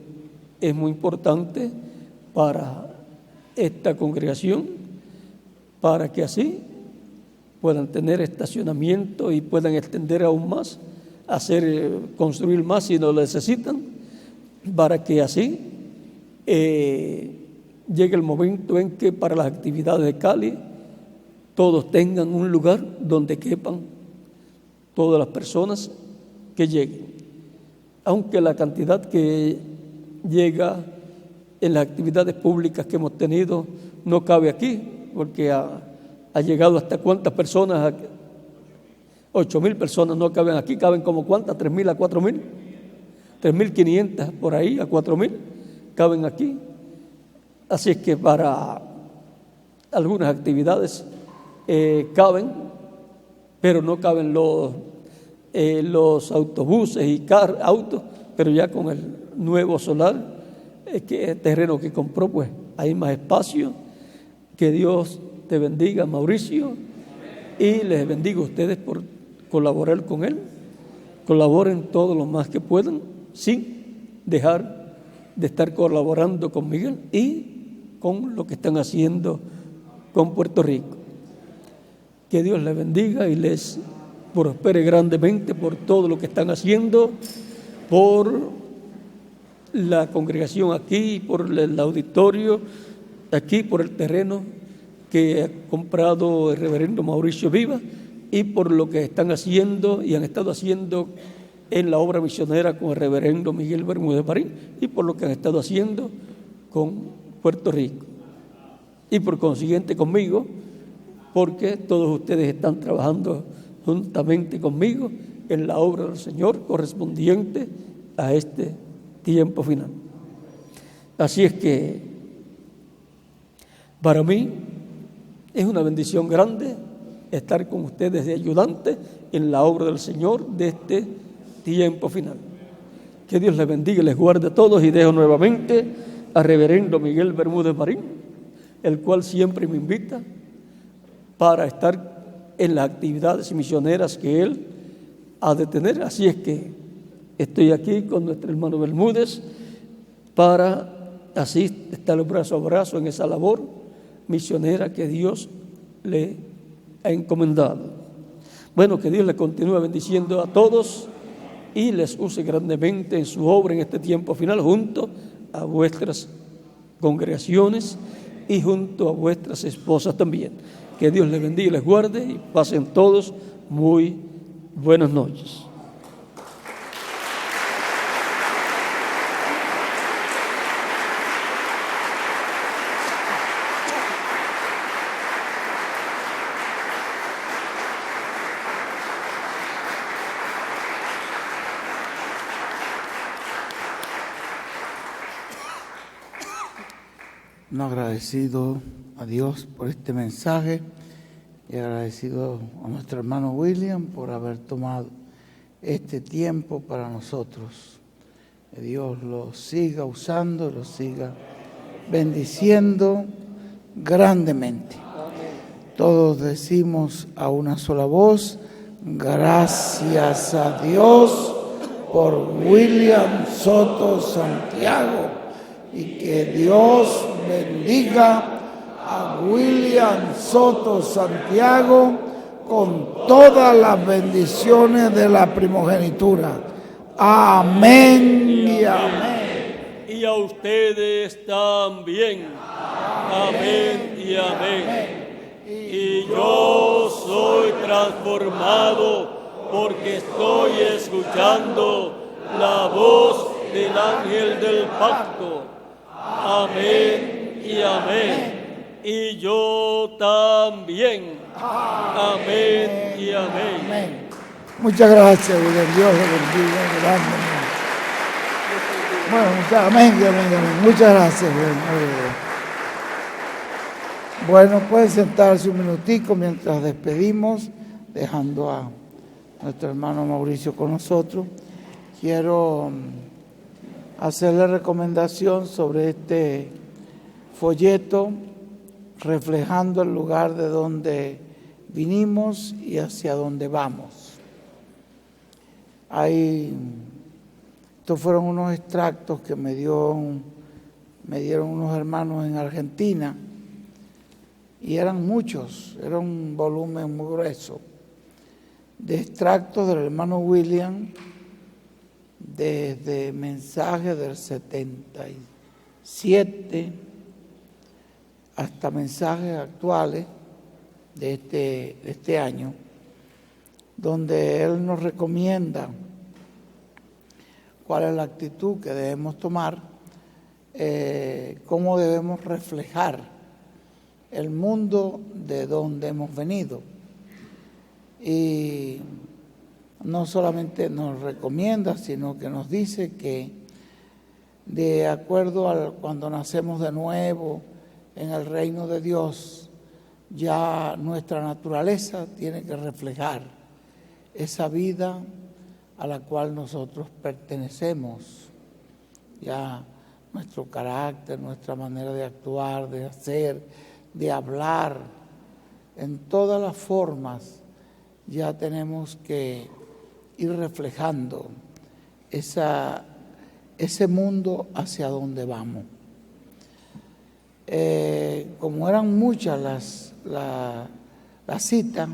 es muy importante para esta congregación, para que así puedan tener estacionamiento y puedan extender aún más, construir más si lo necesitan, para que así llegue el momento en que para las actividades de Cali todos tengan un lugar donde quepan todas las personas que lleguen. Aunque la cantidad que llega en las actividades públicas que hemos tenido no cabe aquí, porque ha llegado hasta cuántas personas, 8,000 personas no caben aquí, caben como cuántas, 3,000 a 4,000, 3,500 por ahí a 4,000 caben aquí. Así es que para algunas actividades caben, pero no caben los autobuses y autos, pero ya con el nuevo solar, terreno que compró, pues hay más espacio. Que Dios te bendiga, Mauricio, y les bendiga a ustedes por colaborar con él. Colaboren todo lo más que puedan, sin dejar de estar colaborando con Miguel y con lo que están haciendo con Puerto Rico. Que Dios les bendiga y les prospere grandemente por todo lo que están haciendo, por la congregación aquí, por el auditorio aquí, por el terreno que ha comprado el reverendo Mauricio Vivas, y por lo que están haciendo y han estado haciendo en la obra misionera con el reverendo Miguel Bermúdez Marín, y por lo que han estado haciendo con Puerto Rico, y por consiguiente conmigo, porque todos ustedes están trabajando juntamente conmigo en la obra del Señor correspondiente a este tiempo final. Así es que para mí es una bendición grande estar con ustedes de ayudante en la obra del Señor de este tiempo final. Que Dios les bendiga y les guarde a todos, y dejo nuevamente al reverendo Miguel Bermúdez Marín, el cual siempre me invita para estar en las actividades misioneras que él ha de tener. Así es que estoy aquí con nuestro hermano Bermúdez para así estar brazo a brazo en esa labor misionera que Dios le ha encomendado. Bueno, que Dios le continúe bendiciendo a todos y les use grandemente en su obra en este tiempo final, junto a vuestras congregaciones y junto a vuestras esposas también. Que Dios les bendiga y les guarde y pasen todos muy buenas noches. Agradecido a Dios por este mensaje y agradecido a nuestro hermano William por haber tomado este tiempo para nosotros. Que Dios lo siga usando, lo siga bendiciendo grandemente. Todos decimos a una sola voz: gracias a Dios por William Soto Santiago, y que Dios bendiga a William Soto Santiago con todas las bendiciones de la primogenitura. Amén y amén. Y a ustedes también. Amén y amén. Y yo soy transformado porque estoy escuchando la voz del ángel del pacto. Amén y amén. Y yo también. Amén y amén. Amén. Muchas gracias, William. Dios le bendiga grandemente. Bueno, amén y amén, amén. Muchas gracias, William. Bueno, pueden sentarse un minutico mientras despedimos, dejando a nuestro hermano Mauricio con nosotros. Quiero hacerle recomendación sobre este folleto reflejando el lugar de donde vinimos y hacia donde vamos. Estos fueron unos extractos que me dieron unos hermanos en Argentina, y eran muchos, era un volumen muy grueso de extractos del hermano William, desde mensajes del 77 hasta mensajes actuales de este año, donde él nos recomienda cuál es la actitud que debemos tomar, cómo debemos reflejar el mundo de donde hemos venido. Y no solamente nos recomienda, sino que nos dice que de acuerdo a cuando nacemos de nuevo en el reino de Dios, ya nuestra naturaleza tiene que reflejar esa vida a la cual nosotros pertenecemos. Ya nuestro carácter, nuestra manera de actuar, de hacer, de hablar, en todas las formas, ya tenemos que ir reflejando ese mundo hacia donde vamos. Como eran muchas las citas,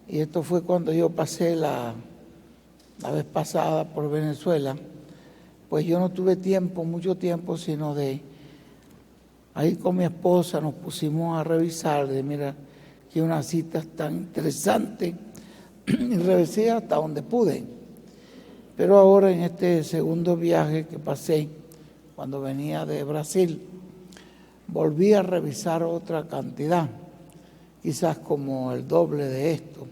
y esto fue cuando yo pasé la vez pasada por Venezuela, pues yo no tuve mucho tiempo, sino de ahí con mi esposa nos pusimos a revisar, mira, que una cita tan interesante, y revisé hasta donde pude. Pero ahora en este segundo viaje que pasé, cuando venía de Brasil, volví a revisar otra cantidad, quizás como el doble de esto,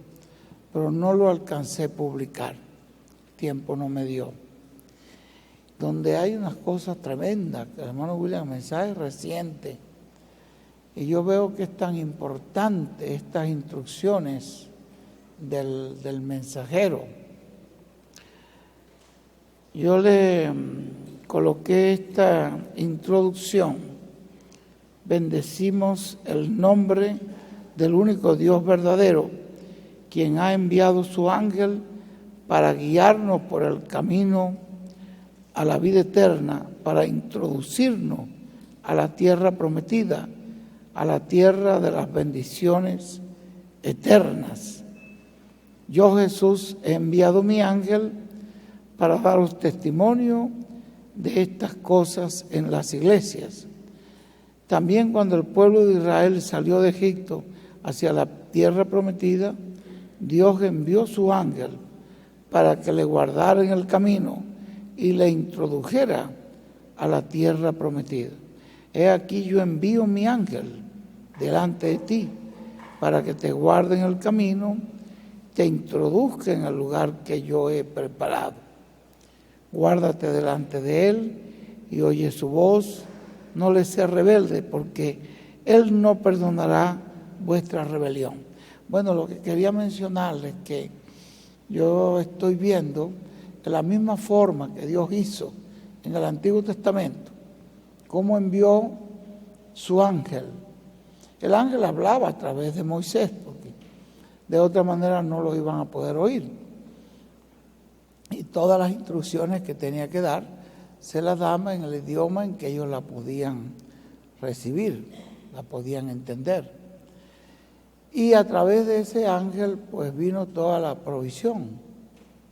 pero no lo alcancé a publicar, tiempo no me dio. Donde hay unas cosas tremendas, que el hermano William, mensaje reciente, y yo veo que es tan importante estas instrucciones del mensajero. Yo le coloqué esta introducción: bendecimos el nombre del único Dios verdadero, quien ha enviado su ángel para guiarnos por el camino a la vida eterna, para introducirnos a la tierra prometida, a la tierra de las bendiciones eternas. Yo, Jesús, he enviado mi ángel para daros testimonio de estas cosas en las iglesias. También cuando el pueblo de Israel salió de Egipto hacia la tierra prometida, Dios envió su ángel para que le guardara en el camino y le introdujera a la tierra prometida. He aquí yo envío mi ángel delante de ti para que te guarde en el camino, te introduzca en el lugar que yo he preparado. Guárdate delante de él y oye su voz, no le seas rebelde, porque él no perdonará vuestra rebelión. Bueno, lo que quería mencionarles es que yo estoy viendo de la misma forma que Dios hizo en el Antiguo Testamento, cómo envió su ángel. El ángel hablaba a través de Moisés, porque de otra manera no lo iban a poder oír. Y todas las instrucciones que tenía que dar, se las daba en el idioma en que ellos la podían recibir, la podían entender. Y a través de ese ángel, pues vino toda la provisión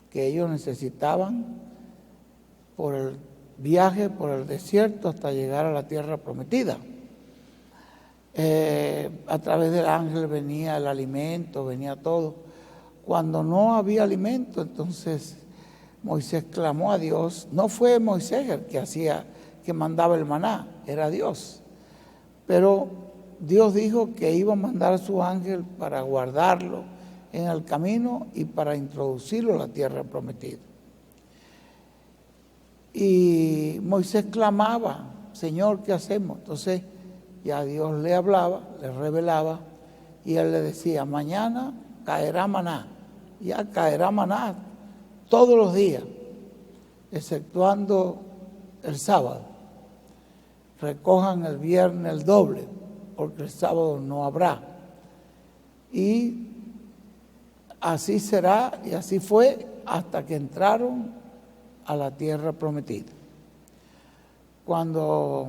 que ellos necesitaban por el viaje por el desierto hasta llegar a la tierra prometida. A través del ángel venía el alimento, venía todo. Cuando no había alimento, entonces Moisés clamó a Dios. No fue Moisés el que mandaba el maná, era Dios. Pero Dios dijo que iba a mandar a su ángel para guardarlo en el camino y para introducirlo a la tierra prometida. Y Moisés clamaba, Señor, ¿qué hacemos? Entonces ya Dios le hablaba, le revelaba, y él le decía, mañana caerá maná. Ya caerá maná todos los días, exceptuando el sábado. Recojan el viernes el doble, porque el sábado no habrá. Y así será, y así fue, hasta que entraron a la tierra prometida. Cuando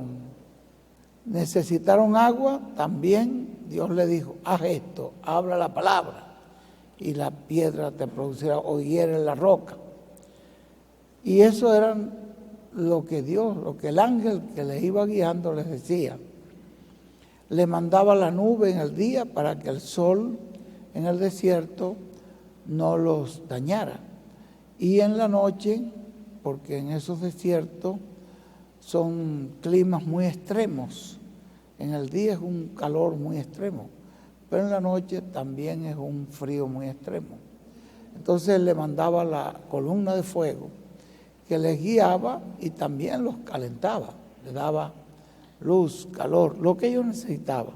necesitaron agua, también Dios le dijo, haz esto, habla la palabra, y la piedra te producirá, o hiere la roca. Y eso era lo que Dios, lo que el ángel que les iba guiando les decía. Le mandaba la nube en el día para que el sol en el desierto no los dañara. Y en la noche, porque en esos desiertos son climas muy extremos. En el día es un calor muy extremo, pero en la noche también es un frío muy extremo. Entonces le mandaba la columna de fuego que les guiaba y también los calentaba, les daba luz, calor, lo que ellos necesitaban.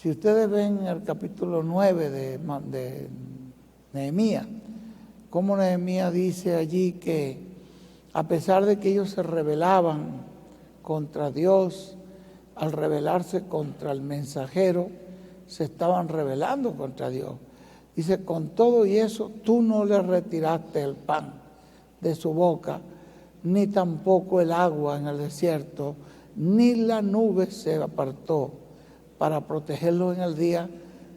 Si ustedes ven el capítulo 9 de Nehemías, como Nehemías dice allí que a pesar de que ellos se rebelaban contra Dios, al rebelarse contra el mensajero, se estaban rebelando contra Dios. Dice, con todo y eso, tú no le retiraste el pan de su boca, ni tampoco el agua en el desierto, ni la nube se apartó para protegerlos en el día,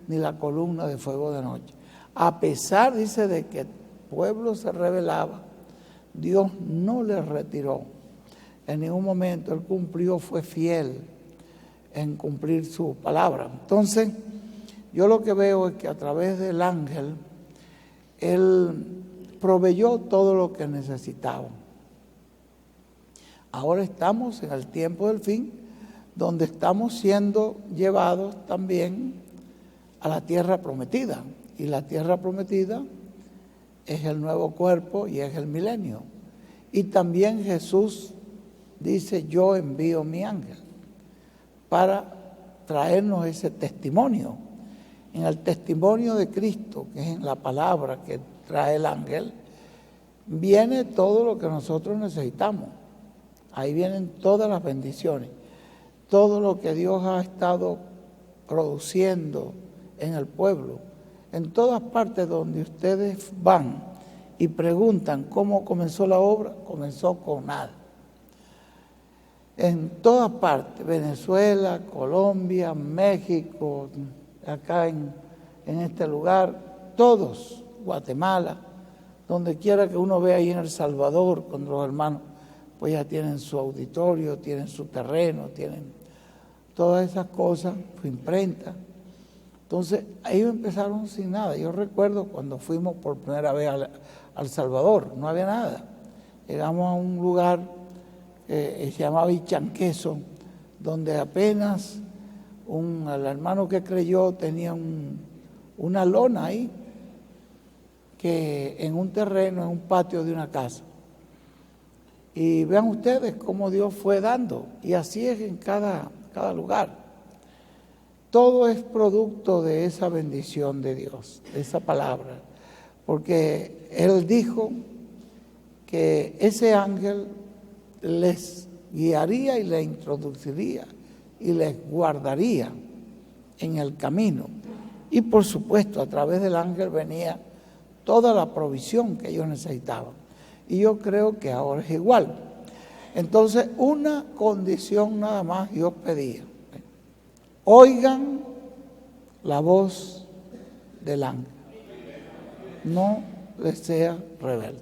ni la columna de fuego de noche. A pesar, dice, de que el pueblo se rebelaba, Dios no le retiró. En ningún momento él cumplió, fue fiel en cumplir su palabra. Entonces, yo lo que veo es que a través del ángel, él proveyó todo lo que necesitaban. Ahora estamos en el tiempo del fin, donde estamos siendo llevados también a la tierra prometida. Y la tierra prometida es el nuevo cuerpo y es el milenio. Y también Jesús dice, yo envío mi ángel para traernos ese testimonio. En el testimonio de Cristo, que es en la palabra que trae el ángel, viene todo lo que nosotros necesitamos. Ahí vienen todas las bendiciones, todo lo que Dios ha estado produciendo en el pueblo. En todas partes donde ustedes van y preguntan cómo comenzó la obra, comenzó con nada. En todas partes, Venezuela, Colombia, México, acá en este lugar, todos, Guatemala, donde quiera que uno vea ahí en El Salvador, con los hermanos, pues ya tienen su auditorio, tienen su terreno, tienen todas esas cosas, su imprenta. Entonces, ellos empezaron sin nada. Yo recuerdo cuando fuimos por primera vez al Salvador, no había nada. Llegamos a un lugar que se llamaba Ichanqueso, donde apenas el hermano que creyó tenía una lona ahí, que en un terreno, en un patio de una casa. Y vean ustedes cómo Dios fue dando, y así es en cada lugar. Todo es producto de esa bendición de Dios, de esa palabra, porque Él dijo que ese ángel les guiaría y les introduciría y les guardaría en el camino. Y por supuesto, a través del ángel venía toda la provisión que ellos necesitaban. Y yo creo que ahora es igual. Entonces, una condición nada más Dios pedía: oigan la voz del ángel, no les sea rebelde.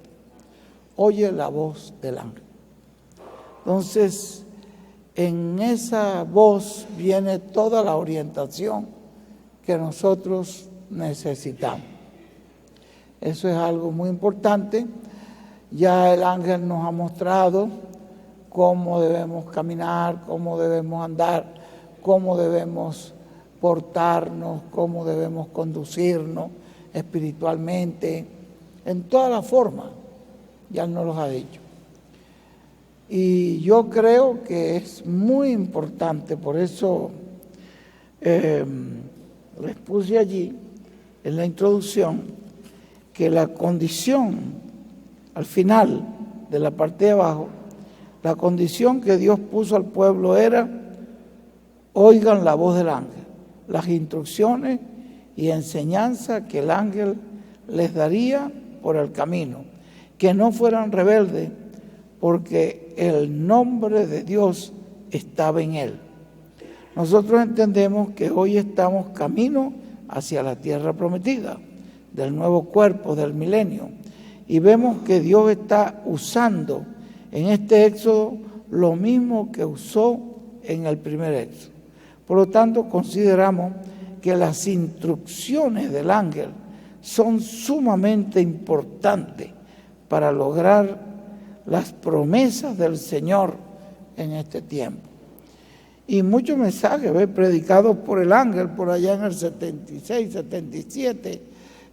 Oye la voz del ángel. Entonces, en esa voz viene toda la orientación que nosotros necesitamos. Eso es algo muy importante. Ya el ángel nos ha mostrado cómo debemos caminar, cómo debemos andar, cómo debemos portarnos, cómo debemos conducirnos espiritualmente, en toda la forma, ya nos los ha dicho. Y yo creo que es muy importante, por eso les puse allí en la introducción que la condición, al final de la parte de abajo, la condición que Dios puso al pueblo era: oigan la voz del ángel, las instrucciones y enseñanza que el ángel les daría por el camino, que no fueran rebeldes, porque el nombre de Dios estaba en él. Nosotros entendemos que hoy estamos camino hacia la tierra prometida, del nuevo cuerpo del milenio, y vemos que Dios está usando en este éxodo lo mismo que usó en el primer éxodo. Por lo tanto, consideramos que las instrucciones del ángel son sumamente importantes para lograr las promesas del Señor en este tiempo. Y muchos mensajes predicados por el ángel por allá en el 76, 77,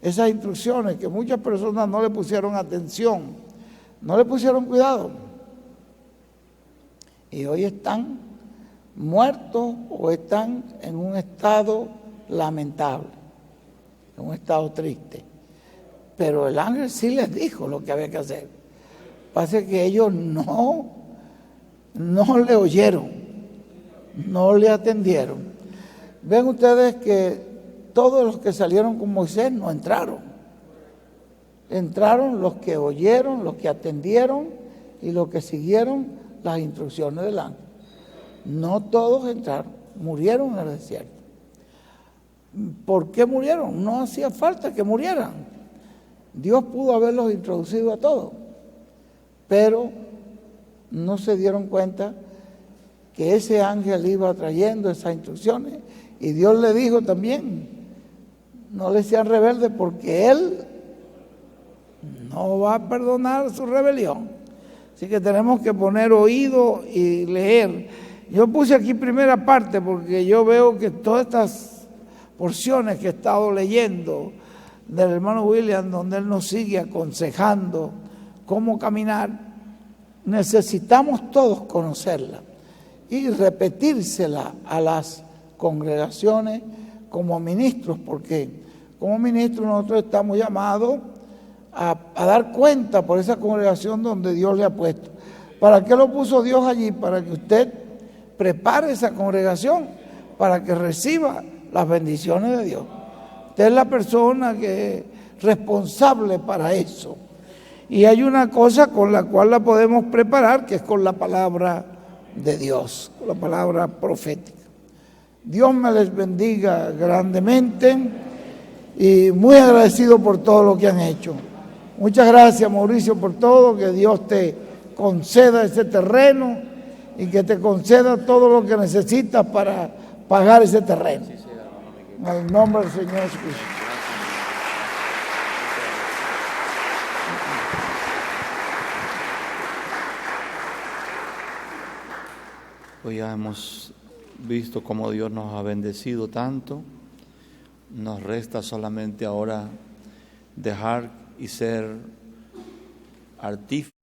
esas instrucciones que muchas personas no le pusieron atención, no le pusieron cuidado, y hoy están muertos o están en un estado lamentable, en un estado triste. Pero el ángel sí les dijo lo que había que hacer. Pasa que ellos no le oyeron, no le atendieron. Ven ustedes que todos los que salieron con Moisés no entraron. Entraron los que oyeron, los que atendieron y los que siguieron las instrucciones del ángel. No todos entraron, murieron en el desierto. ¿Por qué murieron? No hacía falta que murieran. Dios pudo haberlos introducido a todos, pero no se dieron cuenta que ese ángel iba trayendo esas instrucciones, y Dios le dijo también: no le sean rebeldes, porque Él no va a perdonar su rebelión. Así que tenemos que poner oído y leer. Yo puse aquí primera parte porque yo veo que todas estas porciones que he estado leyendo del hermano William, donde él nos sigue aconsejando cómo caminar, necesitamos todos conocerla y repetírsela a las congregaciones como ministros, porque como ministros nosotros estamos llamados a dar cuenta por esa congregación donde Dios le ha puesto. ¿Para qué lo puso Dios allí? Para que usted prepare esa congregación para que reciba las bendiciones de Dios. Usted es la persona que es responsable para eso. Y hay una cosa con la cual la podemos preparar, que es con la palabra de Dios, con la palabra profética. Dios me les bendiga grandemente y muy agradecido por todo lo que han hecho. Muchas gracias, Mauricio, por todo, que Dios te conceda ese terreno y que te conceda todo lo que necesitas para pagar ese terreno. En el nombre del Señor Jesucristo. Hoy ya hemos visto cómo Dios nos ha bendecido tanto. Nos resta solamente ahora dejar y ser artífices